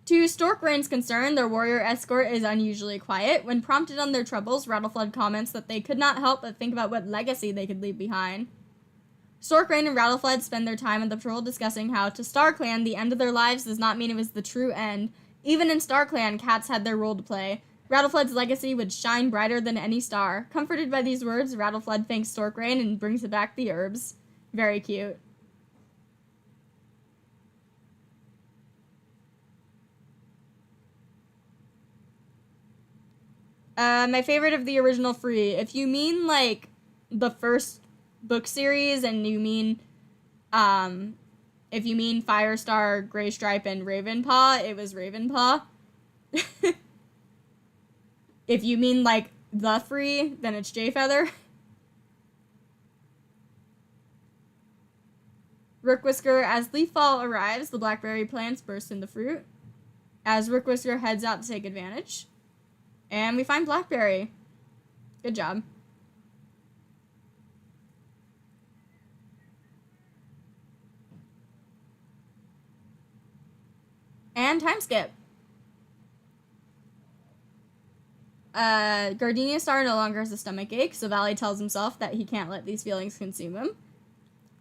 To Storkrain's concern, their warrior escort is unusually quiet. When prompted on their troubles, Rattleflood comments that they could not help but think about what legacy they could leave behind. Storkrain and Rattleflood spend their time on the patrol discussing how, to StarClan, the end of their lives does not mean it was the true end. Even in StarClan, cats had their role to play. Rattleflood's legacy would shine brighter than any star. Comforted by these words, Rattleflood thanks Storkrain and brings back the herbs. Very cute. My favorite of the original three. If you mean, like, the first book series and you mean, if you mean Firestar, Graystripe, and Ravenpaw, it was Ravenpaw. If you mean, like, the three, then it's Jayfeather. Rookwhisker, as Leafball arrives, the blackberry plants burst into fruit. As Rookwhisker heads out to take advantage. And we find Blackberry. Good job. And time skip. Gardenia Star no longer has a stomach ache, so Valley tells himself that he can't let these feelings consume him.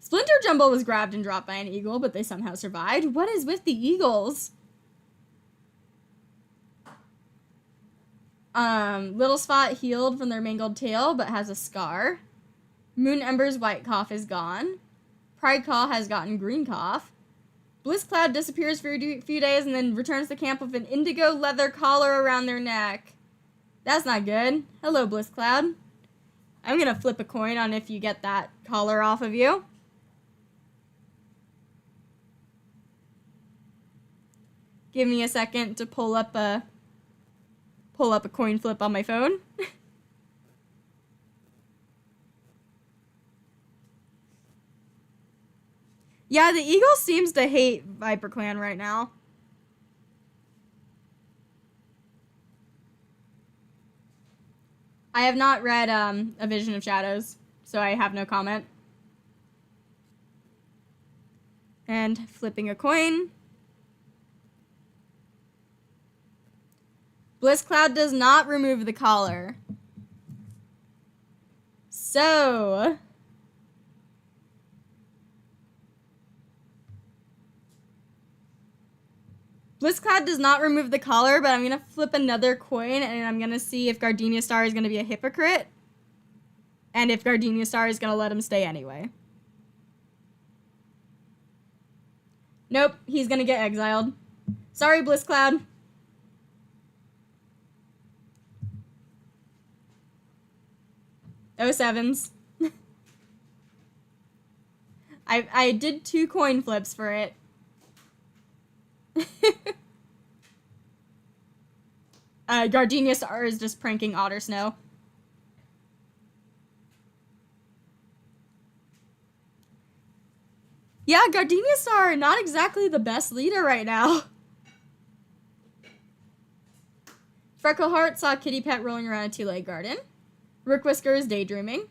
Splinter Jumble was grabbed and dropped by an eagle, but they somehow survived. What is with the eagles? Little Spot healed from their mangled tail, but has a scar. Moon Ember's white cough is gone. Pride Claw has gotten green cough. Bliss Cloud disappears for a few days and then returns to camp with an indigo leather collar around their neck. That's not good. Hello, Bliss Cloud. I'm gonna flip a coin on if you get that collar off of you. Give me a second to pull up a coin flip on my phone. Yeah, the Eagle seems to hate ViperClan right now. I have not read A Vision of Shadows, so I have no comment. And flipping a coin. Bliss Cloud does not remove the collar. So, Bliss Cloud does not remove the collar, but I'm going to flip another coin and I'm going to see if Gardenia Star is going to be a hypocrite and if Gardenia Star is going to let him stay anyway. Nope, he's going to get exiled. Sorry, Bliss Cloud. Oh, sevens. I did 2 coin flips for it. Gardenia Star is just pranking Otter Snow. Yeah, Gardenia Star, not exactly the best leader right now. Freckleheart saw Kitty Pet rolling around a 2-leg garden. Rookwhisker is daydreaming.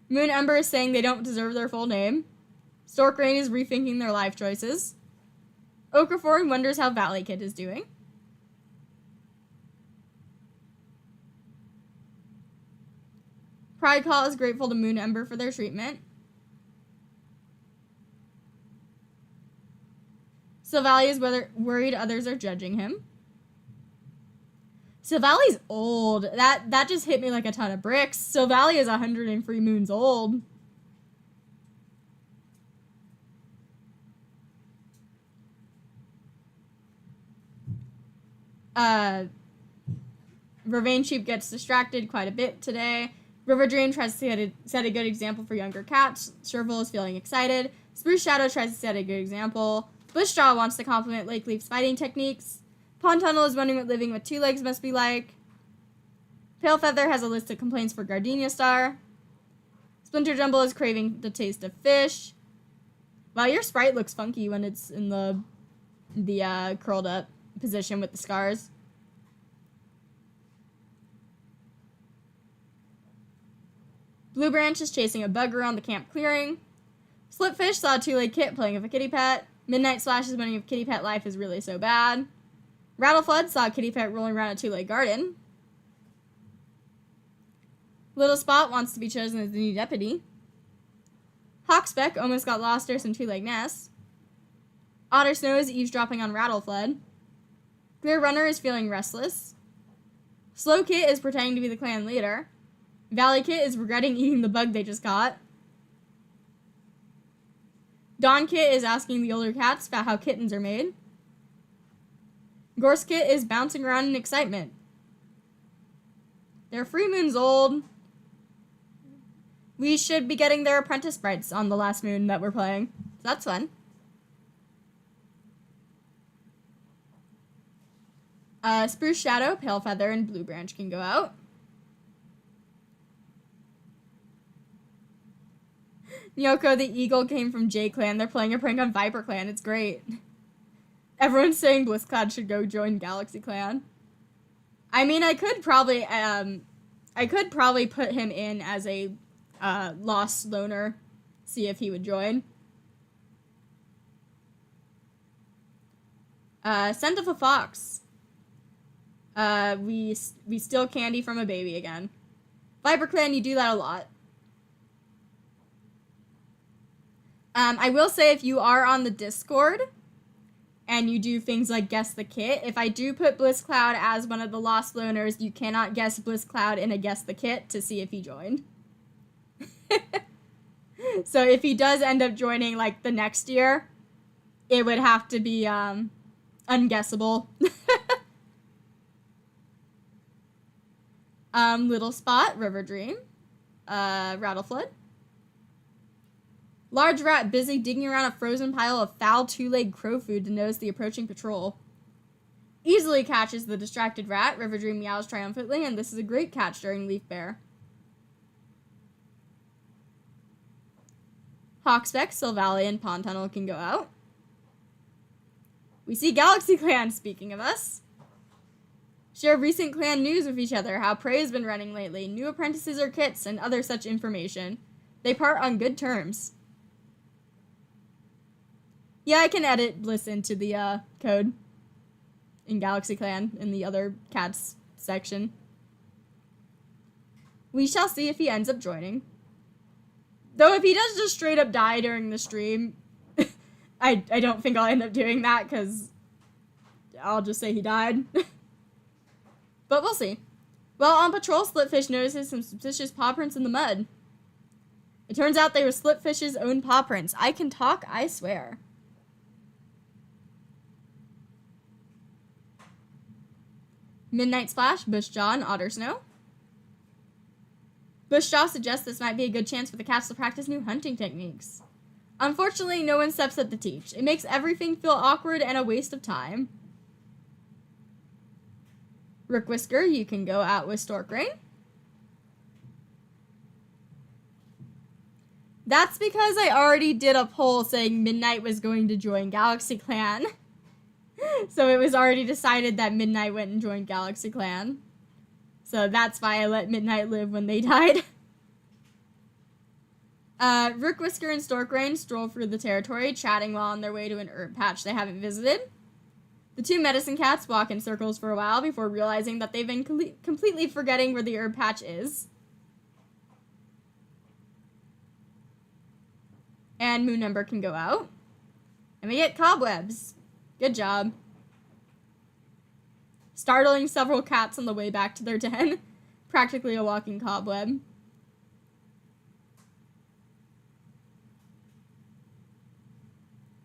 Moon Ember is saying they don't deserve their full name. Storkrain is rethinking their life choices. Okafor wonders how Valley Kid is doing. Pride Call is grateful to Moon Ember for their treatment. Silvally is worried others are judging him. Silvally's old. That just hit me like a ton of bricks. Silvally is 103 moons old. Vervain Sheep gets distracted quite a bit today. River Dream tries to set a good example for younger cats. Sherville is feeling excited. Spruce Shadow tries to set a good example. Bushjaw wants to compliment Lake Leaf's fighting techniques. Pond Tunnel is wondering what living with 2 legs must be like. Pale Feather has a list of complaints for Gardenia Star. Splinter Jumble is craving the taste of fish. Wow, your sprite looks funky when it's in the curled up position with the scars. Blue Branch is chasing a bug around the camp clearing. Slipfish saw a 2-leg kit playing with a kitty pet. Midnight Slash is wondering if kitty pet life is really so bad. Rattleflood saw a kitty pet rolling around a 2-leg garden. Little Spot wants to be chosen as the new deputy. Hawkspeck almost got lost near some 2-leg nests. Otter Snow is eavesdropping on Rattleflood. Clear Runner is feeling restless. Slow Kit is pretending to be the clan leader. Valley Kit is regretting eating the bug they just caught. Dawn Kit is asking the older cats about how kittens are made. Gorskit is bouncing around in excitement. Their free moon's old. We should be getting their apprentice sprites on the last moon that we're playing. So that's fun. Spruce Shadow, Pale Feather, and Blue Branch can go out. Nyoko the Eagle came from J-Clan. They're playing a prank on ViperClan. It's great. Everyone's saying BlizzCloud should go join Galaxy Clan. I mean, I could probably put him in as a lost loner, see if he would join. Scent of a Fox. We steal candy from a baby again. ViperClan, you do that a lot. I will say, if you are on the Discord and you do things like guess the kit, if I do put BlizzCloud as one of the lost loners, you cannot guess BlizzCloud in a guess the kit to see if he joined. So if he does end up joining like the next year, it would have to be unguessable. Little Spot, River Dream, Rattleflood. Large rat busy digging around a frozen pile of foul two-legged crow food to notice the approaching patrol. Easily catches the distracted rat. River Dream meows triumphantly, and this is a great catch during Leaf Bear. Hawkspeck, Sylvally, and Pond Tunnel can go out. We see Galaxy Clan, speaking of us. Share recent clan news with each other, how Prey has been running lately, new apprentices or kits, and other such information. They part on good terms. Yeah, I can edit Bliss into the code in Galaxy Clan in the other cats section. We shall see if he ends up joining. Though if he does just straight up die during the stream, I don't think I'll end up doing that, because I'll just say he died. But we'll see. While on patrol, Slipfish notices some suspicious paw prints in the mud. It turns out they were Slipfish's own paw prints. I can talk, I swear. Midnight Splash, Bushjaw, and Ottersnow. Bushjaw suggests this might be a good chance for the cats to practice new hunting techniques. Unfortunately, no one steps up to teach. It makes everything feel awkward and a waste of time. Rook Whisker, you can go out with Storkrain. That's because I already did a poll saying Midnight was going to join Galaxy Clan. So it was already decided that Midnight went and joined Galaxy Clan. So that's why I let Midnight live when they died. Rook Whisker and Storkrain stroll through the territory, chatting while on their way to an herb patch they haven't visited. The two medicine cats walk in circles for a while before realizing that they've been completely forgetting where the herb patch is. And Moon Number can go out. And we get cobwebs. Good job. Startling several cats on the way back to their den. Practically a walking cobweb.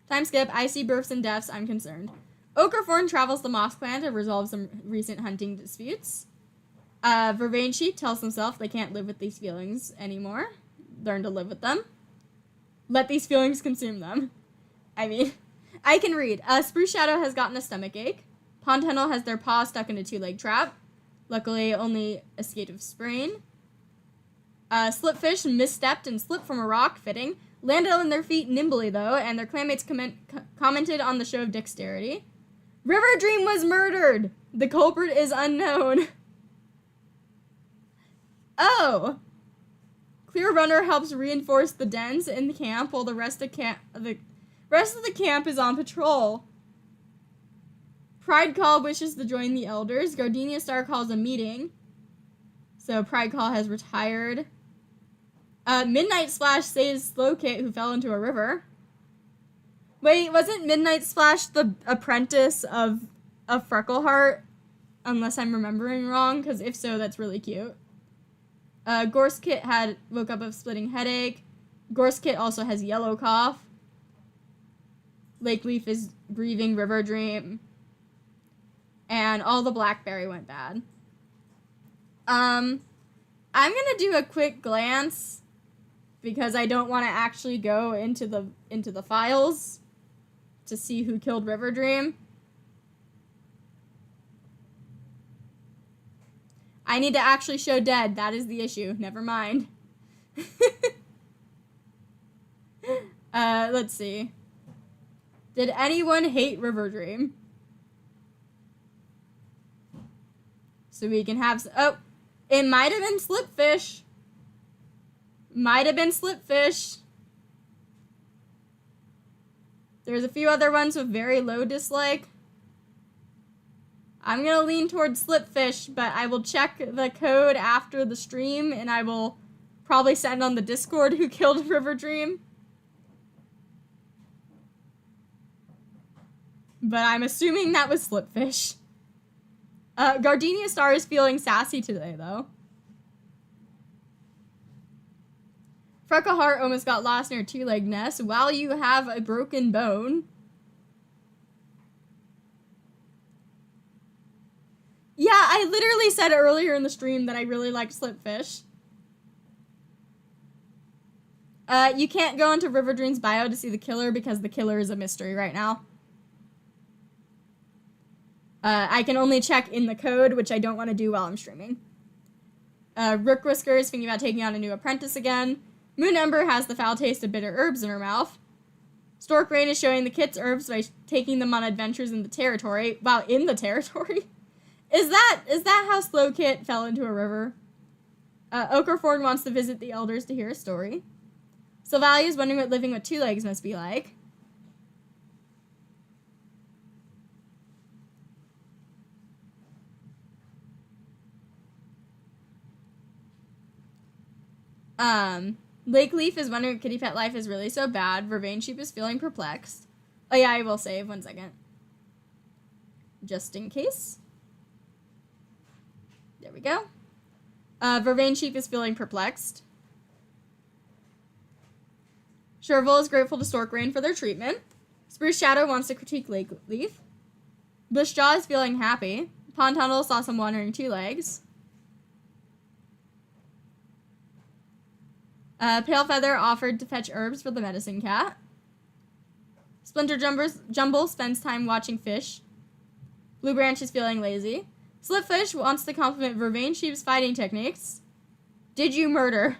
Time skip. I see births and deaths. I'm concerned. Okraforn travels the Moss Clan to resolve some recent hunting disputes. Vervain Sheep tells himself they can't live with these feelings anymore. Learn to live with them. Let these feelings consume them. I mean, I can read. Spruce Shadow has gotten a stomach ache. Pond Tunnel has their paw stuck in a two-leg trap. Luckily, only a skate of sprain. Slipfish misstepped and slipped from a rock, fitting. Landed on their feet nimbly, though, and their clanmates commented on the show of dexterity. River Dream was murdered! The culprit is unknown. Oh! Clear Runner helps reinforce the dens in the camp while the rest of the camp is on patrol. Pride Call wishes to join the elders. Gardenia Star calls a meeting. So Pride Call has retired. Midnight Splash saves Slowkit, who fell into a river. Wait, wasn't Midnight Splash the apprentice of Freckleheart? Unless I'm remembering wrong, because if so, that's really cute. Gorskit woke up with splitting headache. Gorskit also has yellow cough. Lake Leaf is grieving River Dream. And all the blackberry went bad. I'm gonna do a quick glance because I don't want to actually go into the files to see who killed River Dream. I need to actually show dead. That is the issue. Never mind. Let's see. Did anyone hate River Dream? So we can have... Oh! It might have been Slipfish. Might have been Slipfish. There's a few other ones with very low dislike. I'm gonna lean towards Slipfish, but I will check the code after the stream, and I will probably send on the Discord who killed River Dream. But I'm assuming that was Slipfish. Gardenia Star is feeling sassy today, though. Freckle Heart almost got lost near two-leg nest while you have a broken bone. Yeah, I literally said earlier in the stream that I really liked Slipfish. You can't go into River Dream's bio to see the killer because the killer is a mystery right now. I can only check in the code, which I don't want to do while I'm streaming. Rook Whisker is thinking about taking on a new apprentice again. Moon Ember has the foul taste of bitter herbs in her mouth. Stork Rain is showing the kids herbs by taking them on adventures in the territory. Wow, in the territory? Is that how Slow Kit fell into a river? Okerforn wants to visit the elders to hear a story. Sylvalia is wondering what living with two legs must be like. Lake Leaf is wondering if kitty pet life is really so bad. Vervain Sheep is feeling perplexed. Oh yeah, I will save. 1 second. Just in case. There we go. Vervain Sheep is feeling perplexed. Sherville is grateful to Stork Rain for their treatment. Spruce Shadow wants to critique Lake Leaf. Bushjaw is feeling happy. Pond Tunnel saw some wandering two legs. Pale Feather offered to fetch herbs for the medicine cat. Splinter Jumble spends time watching fish. Blue Branch is feeling lazy. Slipfish wants to compliment Vervain Sheep's fighting techniques. Did you murder?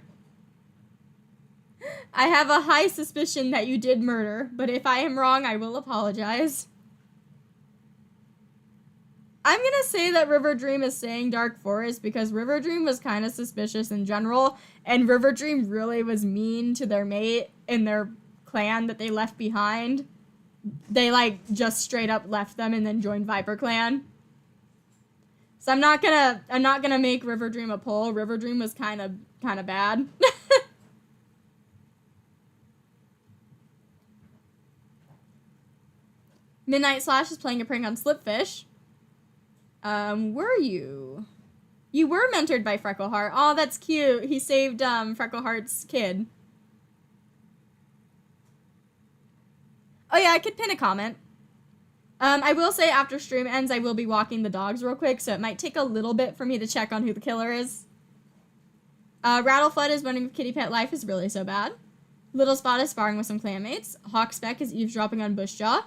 I have a high suspicion that you did murder, but if I am wrong, I will apologize. I'm gonna say that River Dream is saying Dark Forest because River Dream was kind of suspicious in general, and River Dream really was mean to their mate and their clan that they left behind. They, like, just straight up left them and then joined ViperClan. So I'm not gonna make River Dream a poll. River Dream was kind of bad. Midnight Slash is playing a prank on Slipfish. Were you? You were mentored by Freckleheart. Oh, that's cute. He saved, Freckleheart's kid. Oh yeah, I could pin a comment. I will say after stream ends, I will be walking the dogs real quick, so it might take a little bit for me to check on who the killer is. Rattleflood is wondering if kitty pet life is really so bad. Little Spot is sparring with some clanmates. Hawkspeck is eavesdropping on Bushjaw.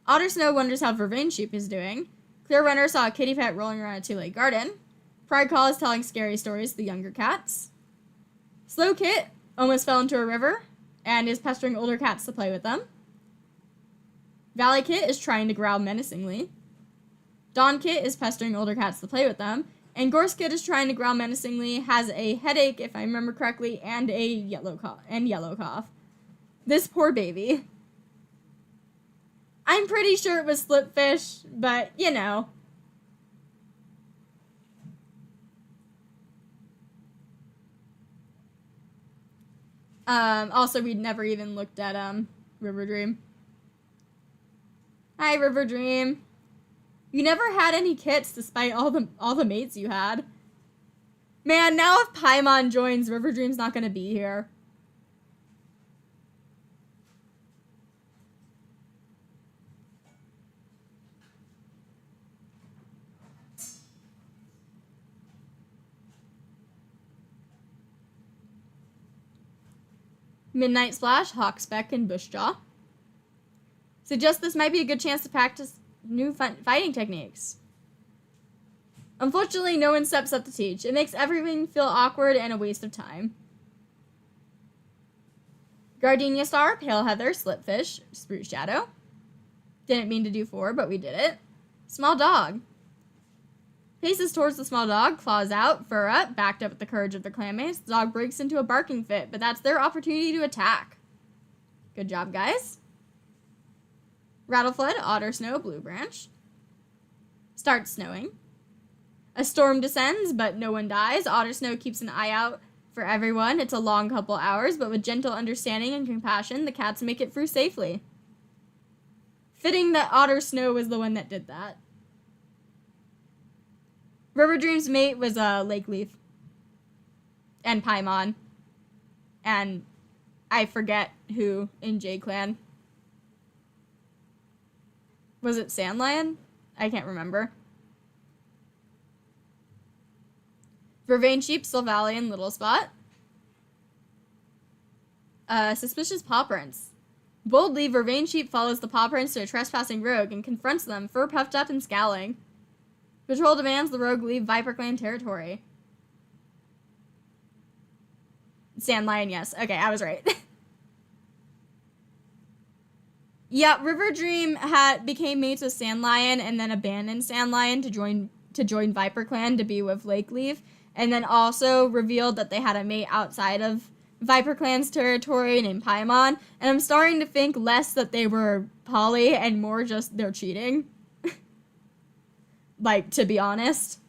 Otter Snow wonders how Vervain Sheep is doing. Clear Runner saw a kitty pet rolling around a two-leg garden. Pride Call is telling scary stories to the younger cats. Slow Kit almost fell into a river and is pestering older cats to play with them. Valley Kit is trying to growl menacingly. Dawn Kit is pestering older cats to play with them. And Gorse Kit is trying to growl menacingly, has a headache, if I remember correctly, and a yellow cough. This poor baby. I'm pretty sure it was Slipfish, but, you know. Also, we'd never even looked at, River Dream. Hi, River Dream. You never had any kits despite all the mates you had. Man, now if Paimon joins, River Dream's not gonna be here. Midnight Splash, Hawkspeck, and Bushjaw. Suggest this might be a good chance to practice new fighting techniques. Unfortunately, no one steps up to teach. It makes everything feel awkward and a waste of time. Gardenia Star, Pale Heather, Slipfish, Spruce Shadow. Didn't mean to do 4, but we did it. Small Dog. Paces towards the small dog, claws out, fur up, backed up with the courage of their clanmates. The dog breaks into a barking fit, but that's their opportunity to attack. Good job, guys. Rattleflood, Otter Snow, Blue Branch. Starts snowing. A storm descends, but no one dies. Otter Snow keeps an eye out for everyone. It's a long couple hours, but with gentle understanding and compassion, the cats make it through safely. Fitting that Otter Snow was the one that did that. River Dream's mate was Lake Leaf. And Paimon. And I forget who in J-Clan. Was it Sandlion? I can't remember. Vervain Sheep, Sylvalian, Little Spot. Suspicious Paw Prints. Boldly, Vervain Sheep follows the Paw Prints to a trespassing rogue and confronts them, fur puffed up and scowling. Patrol demands the rogue leave ViperClan territory. Sandlion, yes. Okay, I was right. Yeah, River Dream became mates with Sandlion and then abandoned Sandlion to join ViperClan to be with Lake Leaf, and then also revealed that they had a mate outside of ViperClan's territory named Paimon, and I'm starting to think less that they were poly and more just they're cheating. Like, to be honest.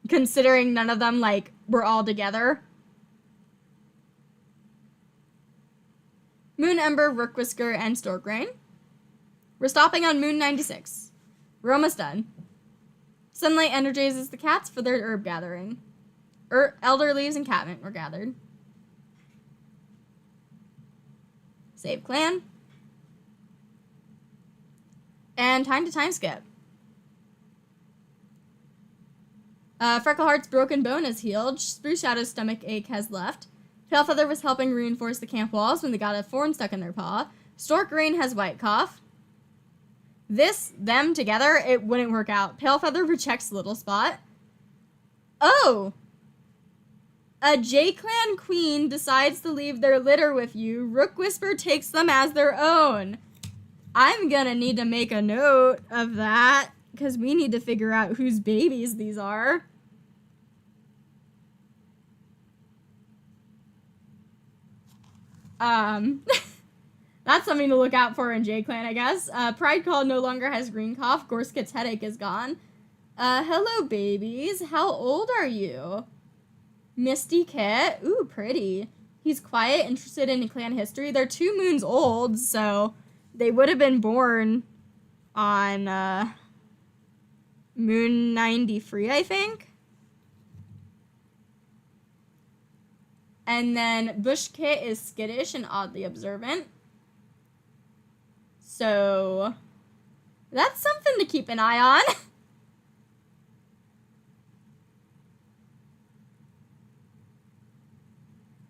Considering none of them, like, were all together. Moon Ember, Rook Whisker, and Storkrain. We're stopping on Moon 96. We're almost done. Sunlight energizes the cats for their herb gathering. Elder leaves and catmint were gathered. Save clan. And time to time skip. Freckleheart's broken bone is healed. Spruce Shadow's stomach ache has left. Palefeather was helping reinforce the camp walls when they got a thorn stuck in their paw. Storkrain has white cough. Them together, it wouldn't work out. Palefeather rejects Little Spot. Oh! A J-Clan queen decides to leave their litter with you. Rook Whisper takes them as their own. I'm gonna need to make a note of that, because we need to figure out whose babies these are. That's something to look out for in J-Clan, I guess. Pride Call no longer has green cough. Gorskit's headache is gone. Hello, babies. How old are you? Misty Kit. Ooh, pretty. He's quiet, interested in clan history. They're 2 moons old, so they would have been born on Moon 93, I think. And then Bush Kit is skittish and oddly observant. So that's something to keep an eye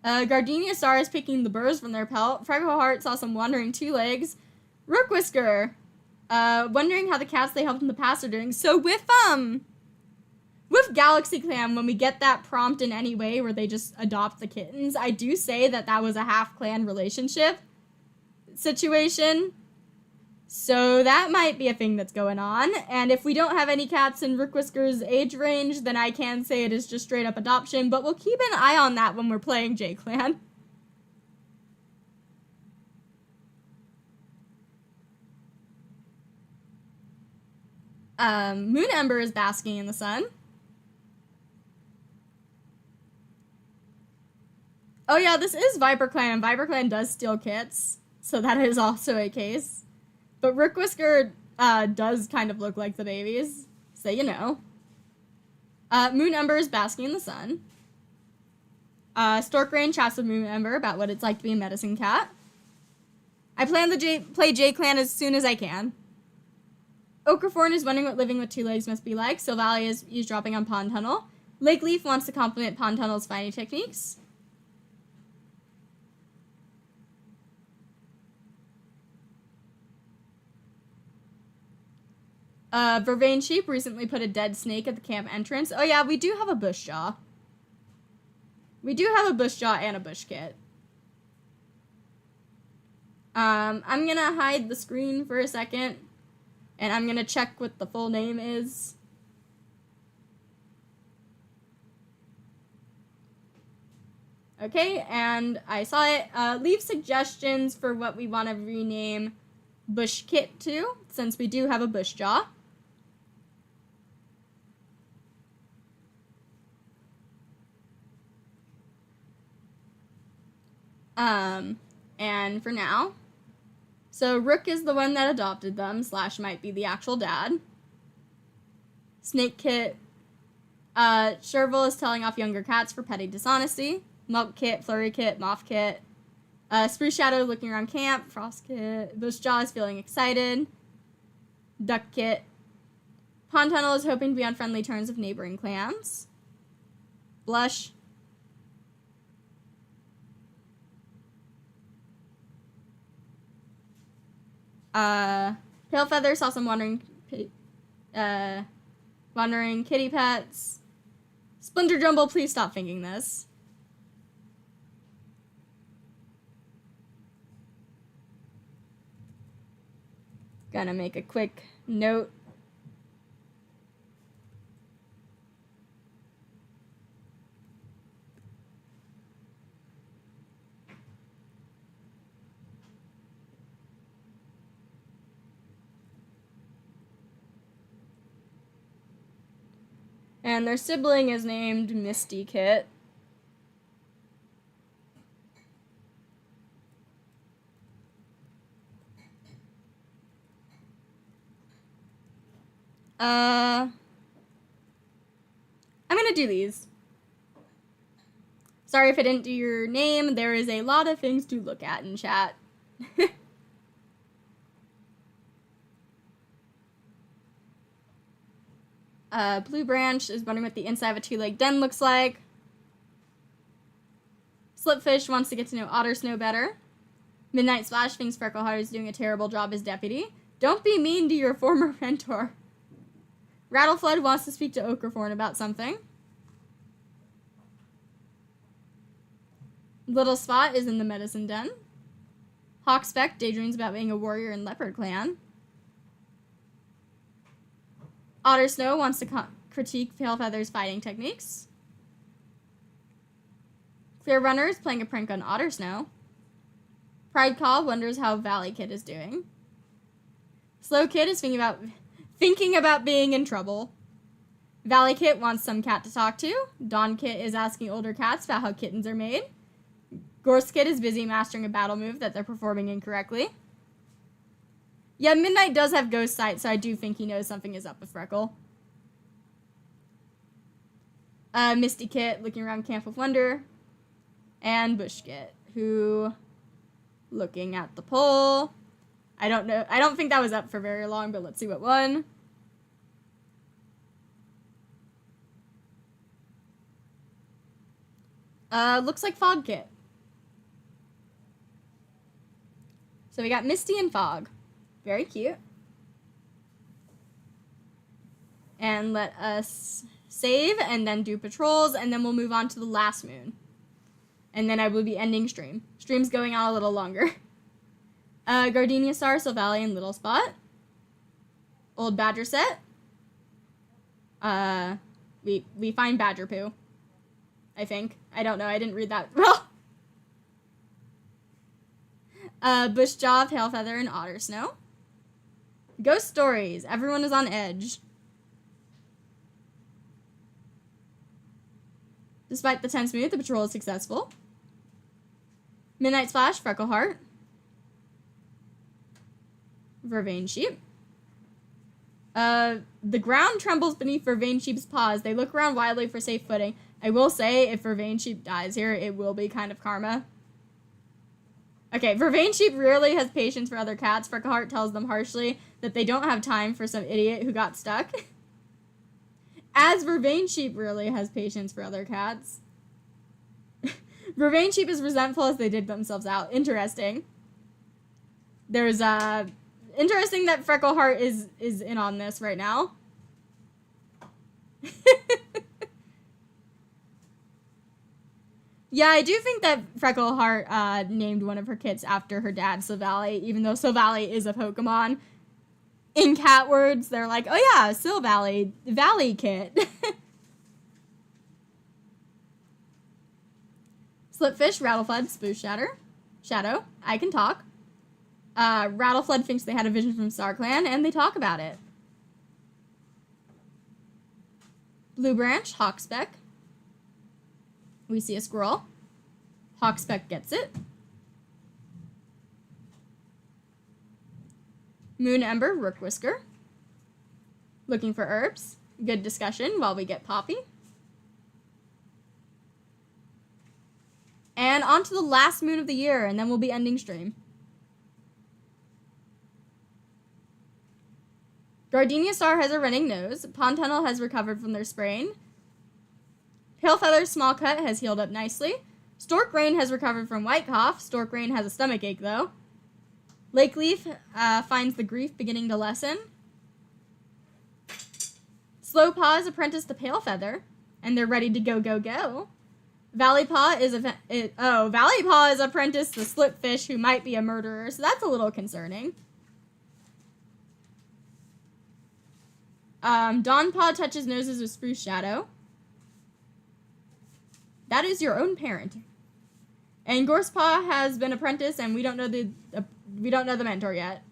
on. Gardenia Star is picking the burrs from their pelt. Freckleheart saw some wandering 2 legs. Rook Whisker, wondering how the cats they helped in the past are doing. So with Galaxy Clan, when we get that prompt in any way where they just adopt the kittens, I do say that was a half-clan relationship situation. So that might be a thing that's going on. And if we don't have any cats in Rook Whisker's age range, then I can say it is just straight up adoption, but we'll keep an eye on that when we're playing J-Clan. Moon Ember is basking in the sun. Oh yeah, this is ViperClan, and ViperClan does steal kits, so that is also a case. But Rook Whisker does kind of look like the babies, so you know. Moon Ember is basking in the sun. Storkrain chats with Moon Ember about what it's like to be a medicine cat. I plan to play J-Clan as soon as I can. Okraforn is wondering what living with 2 legs must be like. Sylvalia is eavesdropping on Pond Tunnel. Lake Leaf wants to compliment Pond Tunnel's fighting techniques. Vervain Sheep recently put a dead snake at the camp entrance. Oh yeah, we do have a bush jaw. We do have a bush jaw and a bush kit. I'm gonna hide the screen for a second, and I'm gonna check what the full name is. Okay, and I saw it. Leave suggestions for what we want to rename Bush Kit to, since we do have a bush jaw. And for now, so Rook is the one that adopted them, / might be the actual dad. Snake Kit, Sherville is telling off younger cats for petty dishonesty. Milk Kit, Flurry Kit, Moth Kit. Spruce Shadow looking around camp. Frost Kit. Bush Jaw is feeling excited. Duck Kit. Pond Tunnel is hoping to be on friendly terms with neighboring clans. Blush. Pale Feather saw some wandering kitty pets. Splinter Jumble, please stop thinking this. Gonna make a quick note. And their sibling is named Misty Kit. I'm gonna do these. Sorry if I didn't do your name. There is a lot of things to look at in chat. Blue Branch is wondering what the inside of a two-legged den looks like. Slipfish wants to get to know Otter Snow better. Midnight Splash thinks Freckleheart is doing a terrible job as deputy. Don't be mean to your former mentor. Rattleflood wants to speak to Okraforn about something. Little Spot is in the medicine den. Hawkspeck daydreams about being a warrior in Leopard Clan. Otter Snow wants to critique Palefeather's fighting techniques. Clear Runner is playing a prank on Otter Snow. Pride Call wonders how Valley Kid is doing. Slow Kid is thinking about being in trouble. Valley Kit wants some cat to talk to. Dawn Kit is asking older cats about how kittens are made. Gorse Kit is busy mastering a battle move that they're performing incorrectly. Yeah, Midnight does have ghost sight, so I do think he knows something is up with Freckle. Misty Kit looking around Camp of Wonder. And Bush Kit, who, looking at the poll. I don't know. I don't think that was up for very long, but let's see what won. Looks like Fog Kit. So we got Misty and Fog. Very cute. And let us save and then do patrols, and then we'll move on to the last moon. And then I will be ending stream. Stream's going on a little longer. Gardenia Star, Sylvally, and Little Spot. Old Badger set. We find Badger Poo. I think. I don't know. I didn't read that well. Bush Jaw, Palefeather, and Otter Snow. Ghost Stories. Everyone is on edge. Despite the tense mood, the patrol is successful. Midnight Splash, Freckleheart. Vervain Sheep. The ground trembles beneath Vervain Sheep's paws. They look around wildly for safe footing. I will say, if Vervain Sheep dies here, it will be kind of karma. Okay, Vervain Sheep rarely has patience for other cats. Freckleheart tells them harshly that they don't have time for some idiot who got stuck. As Vervain Sheep really has patience for other cats. Vervain Sheep is resentful as they dig themselves out. Interesting. There's interesting that Freckleheart is in on this right now. Yeah, I do think that Freckleheart named one of her kits after her dad, Silvally, even though Silvally is a Pokemon. In cat words, they're like, oh yeah, Silvally, Valley kit. Slipfish, Rattleflood, Spoosh Shadow, I can talk. Rattleflood thinks they had a vision from StarClan, and they talk about it. Blue Branch, Hawkspeck. We see a squirrel. Hawkspeck gets it. Moon Ember, Rook Whisker. Looking for herbs. Good discussion while we get Poppy. And on to the last moon of the year, and then we'll be ending stream. Gardenia Star has a running nose. Pond Tunnel has recovered from their sprain. Pale Feather's small cut has healed up nicely. Stork Rain has recovered from white cough. Stork Rain has a stomach ache, though. Lake Leaf finds the grief beginning to lessen. Slow Paw is apprenticed to Pale Feather, and they're ready to go. Valley Paw is apprenticed to Slipfish, who might be a murderer, so that's a little concerning. Dawn Paw touches noses with Spruce Shadow. That is your own parent. And Gorsepaw has been apprenticed, and we don't know the mentor yet.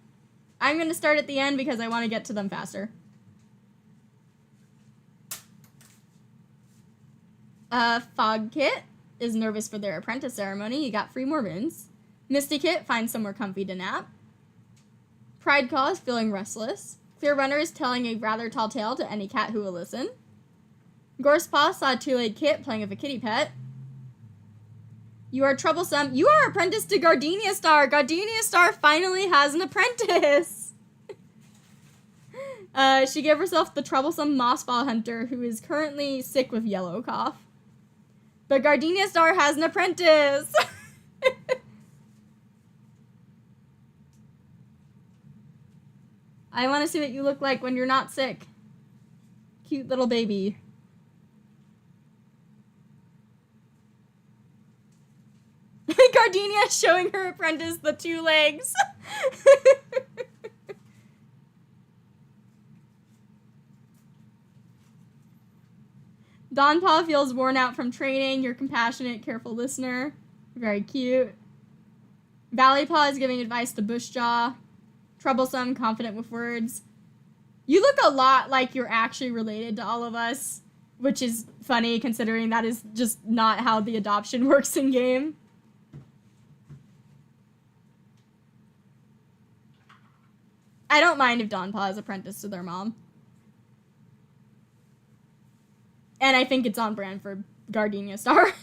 I'm going to start at the end because I want to get to them faster. Fog Kit is nervous for their apprentice ceremony. You got 3 more moons. Misty Kit finds somewhere comfy to nap. Pride Caw is feeling restless. Clear Runner is telling a rather tall tale to any cat who will listen. Gorsepaw saw a 2-legged kit playing with a kitty pet. You are troublesome. You are apprenticed to Gardenia Star. Gardenia Star finally has an apprentice. She gave herself the troublesome Mossball Hunter, who is currently sick with yellow cough. But Gardenia Star has an apprentice. I want to see what you look like when you're not sick. Cute little baby. Gardenia showing her apprentice the 2 legs. Dawnpaw feels worn out from training. You're compassionate, careful listener. Very cute. Valleypaw is giving advice to Bushjaw. Troublesome, confident with words. You look a lot like you're actually related to all of us, which is funny considering that is just not how the adoption works in game. I don't mind if Dawnpaw is apprenticed to their mom. And I think it's on brand for Gardenia Star.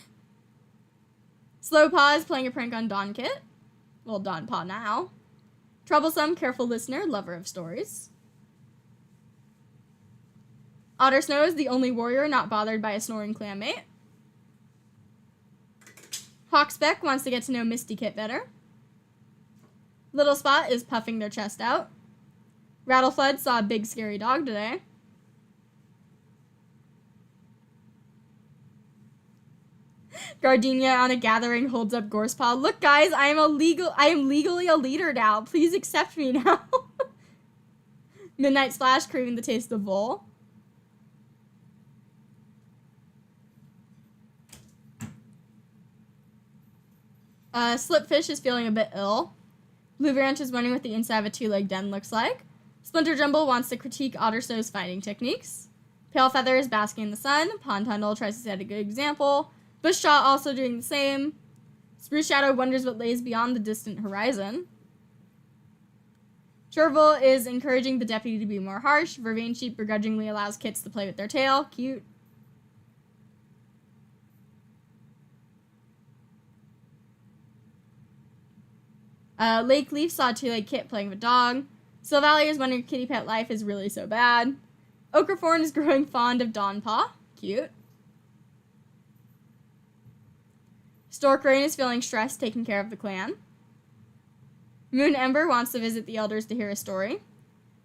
Slowpaw is playing a prank on Dawnkit. Well, Dawnpaw now. Troublesome, careful listener, lover of stories. Ottersnow is the only warrior not bothered by a snoring clanmate. Hawkspeck wants to get to know Misty Kit better. Little Spot is puffing their chest out. Rattleflood saw a big scary dog today. Gardenia on a gathering holds up Gorsepaw. Look, guys, I am legally a leader now. Please accept me now. Midnight Splash craving the taste of Vol. Slipfish is feeling a bit ill. Blue Branch is wondering what the inside of a 2-legged den looks like. Splinter Jumble wants to critique Ottersnow's fighting techniques. Pale Feather is basking in the sun. Pond Tunnel tries to set a good example. Bushshot also doing the same. Spruce Shadow wonders what lays beyond the distant horizon. Chervil is encouraging the deputy to be more harsh. Vervain Sheep begrudgingly allows kits to play with their tail. Cute. Lake Leaf saw a 2-legged kit playing with a dog. Silvally is wondering if kitty pet life is really so bad. Oakerthorn is growing fond of Dawnpaw. Cute. Storkrain is feeling stressed taking care of the clan. Moon Ember wants to visit the elders to hear a story.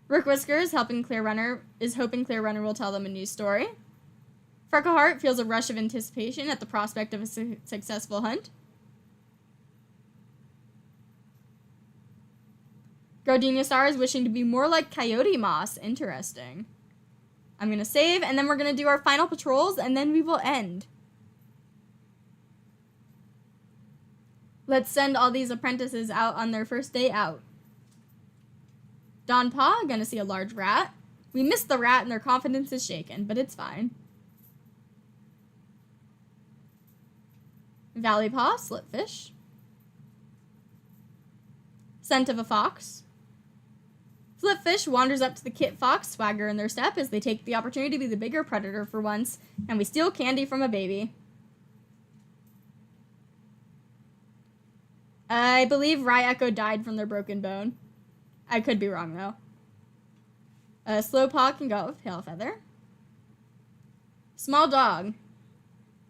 Rookwhisker is hoping Clear Runner will tell them a new story. Freckleheart feels a rush of anticipation at the prospect of a successful hunt. Gardenia Star is wishing to be more like Coyote Moss. Interesting. I'm going to save, and then we're going to do our final patrols, and then we will end. Let's send all these apprentices out on their first day out. Dawnpaw, gonna see a large rat. We missed the rat, and their confidence is shaken, but it's fine. Valleypaw, slipfish. Scent of a fox. Flipfish wanders up to the kit fox, swagger in their step as they take the opportunity to be the bigger predator for once, and we steal candy from a baby. I believe Ryecho died from their broken bone. I could be wrong, though. Slowpaw can go out with Tailfeather. Small dog.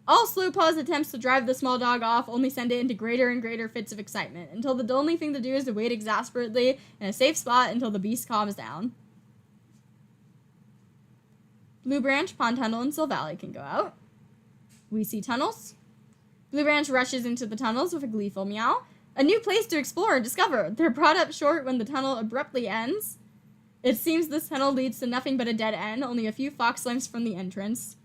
All Slowpaw's attempts to drive the small dog off only send it into greater and greater fits of excitement, until the only thing to do is to wait exasperately in a safe spot until the beast calms down. Blue Branch, Pond Tunnel, and Silvally can go out. We see tunnels. Blue Branch rushes into the tunnels with a gleeful meow. A new place to explore and discover. They're brought up short when the tunnel abruptly ends. It seems this tunnel leads to nothing but a dead end, only a few fox lengths from the entrance.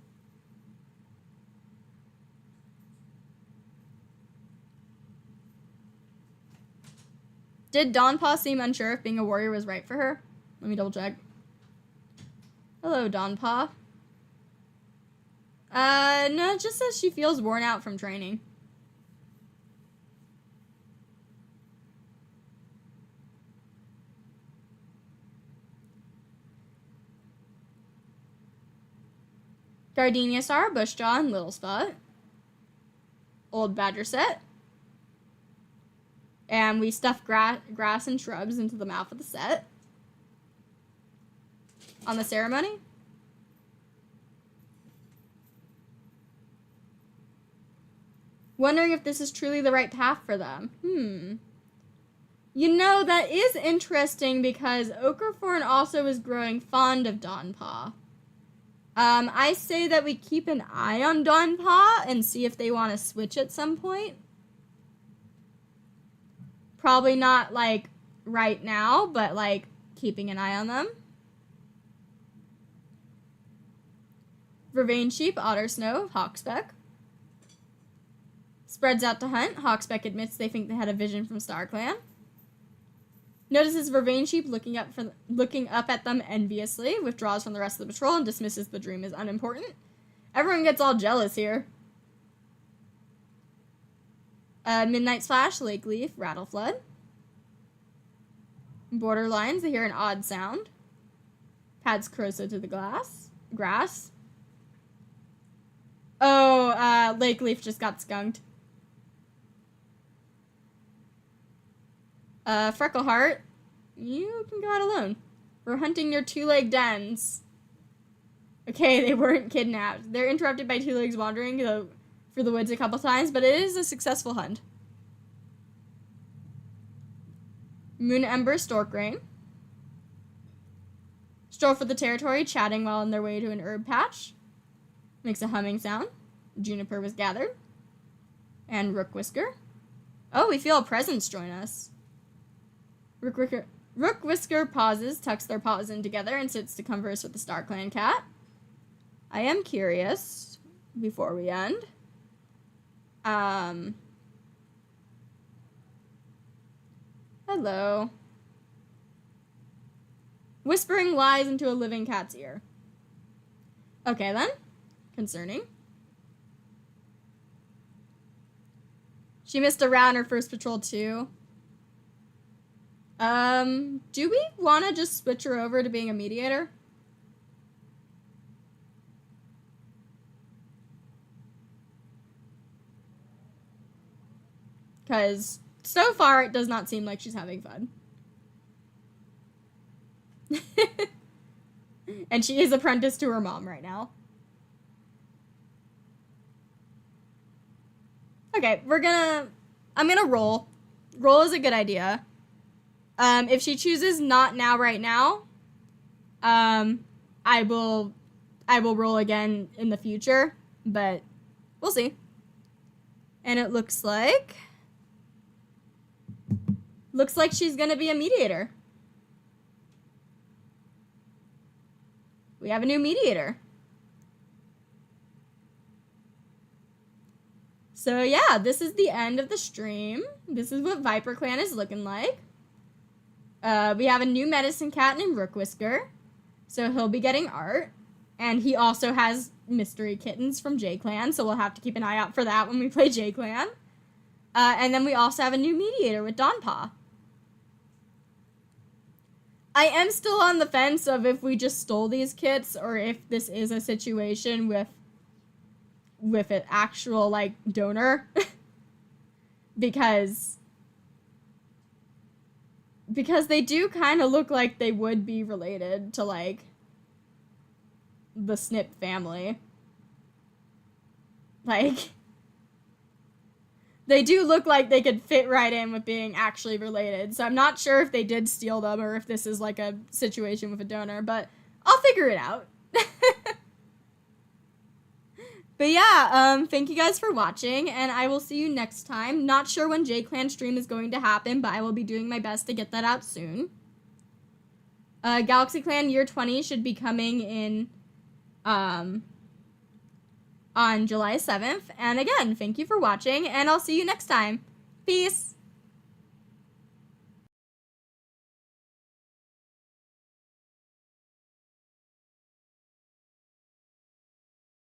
Did Dawnpaw seem unsure if being a warrior was right for her? Let me double check. Hello, Dawnpaw. No, it just says she feels worn out from training. Gardenia Star, Bushjaw, and Little Spot. Old Badger set. And we stuff grass and shrubs into the mouth of the set. On the ceremony. Wondering if this is truly the right path for them. You know, that is interesting because Oakerthorn also is growing fond of Dawnpaw. I say that we keep an eye on Dawnpaw and see if they want to switch at some point. Probably not, like, right now, but, like, keeping an eye on them. Vervain Sheep, Otter Snow, Hawksbeck. Spreads out to hunt. Hawksbeck admits they think they had a vision from StarClan. Notices Vervain Sheep looking up at them enviously, withdraws from the rest of the patrol, and dismisses the dream as unimportant. Everyone gets all jealous here. Midnight Splash, Lake Leaf, Rattle Flood. Borderlines, they hear an odd sound. Pads Croso to the grass. Oh, Lake Leaf just got skunked. Freckleheart, you can go out alone. We're hunting near two-leg dens. Okay, they weren't kidnapped. They're interrupted by two legs wandering through the woods a couple times, but it is a successful hunt. Moon Ember, Storkrain. Stroll for the territory, chatting while on their way to an herb patch. Makes a humming sound. Juniper was gathered. And Rookwhisker. Oh, we feel a presence join us. Rookwhisker pauses, tucks their paws in together, and sits to converse with the StarClan cat. I am curious, before we end. Hello. Whispering lies into a living cat's ear. Okay, then. Concerning. She missed a rat on her first patrol, too. Do we want to just switch her over to being a mediator? Because so far it does not seem like she's having fun. And she is apprenticed to her mom right now. Okay, I'm gonna roll. Roll is a good idea. If she chooses not now right now, I will roll again in the future, but we'll see. And it looks like she's gonna be a mediator. We have a new mediator. So yeah, this is the end of the stream. This is what ViperClan is looking like. We have a new medicine cat named Rook Whisker. So he'll be getting art. And he also has mystery kittens from J-Clan, so we'll have to keep an eye out for that when we play J-Clan. And then we also have a new mediator with Donpaw. I am still on the fence of if we just stole these kits or if this is a situation with an actual, like, donor. because they do kind of look like they would be related to, like, the Snip family. Like, they do look like they could fit right in with being actually related. So I'm not sure if they did steal them or if this is like a situation with a donor, but I'll figure it out. But yeah, thank you guys for watching, and I will see you next time. Not sure when J-Clan stream is going to happen, but I will be doing my best to get that out soon. Galaxy Clan Year 20 should be coming in on July 7th. And again, thank you for watching, and I'll see you next time. Peace!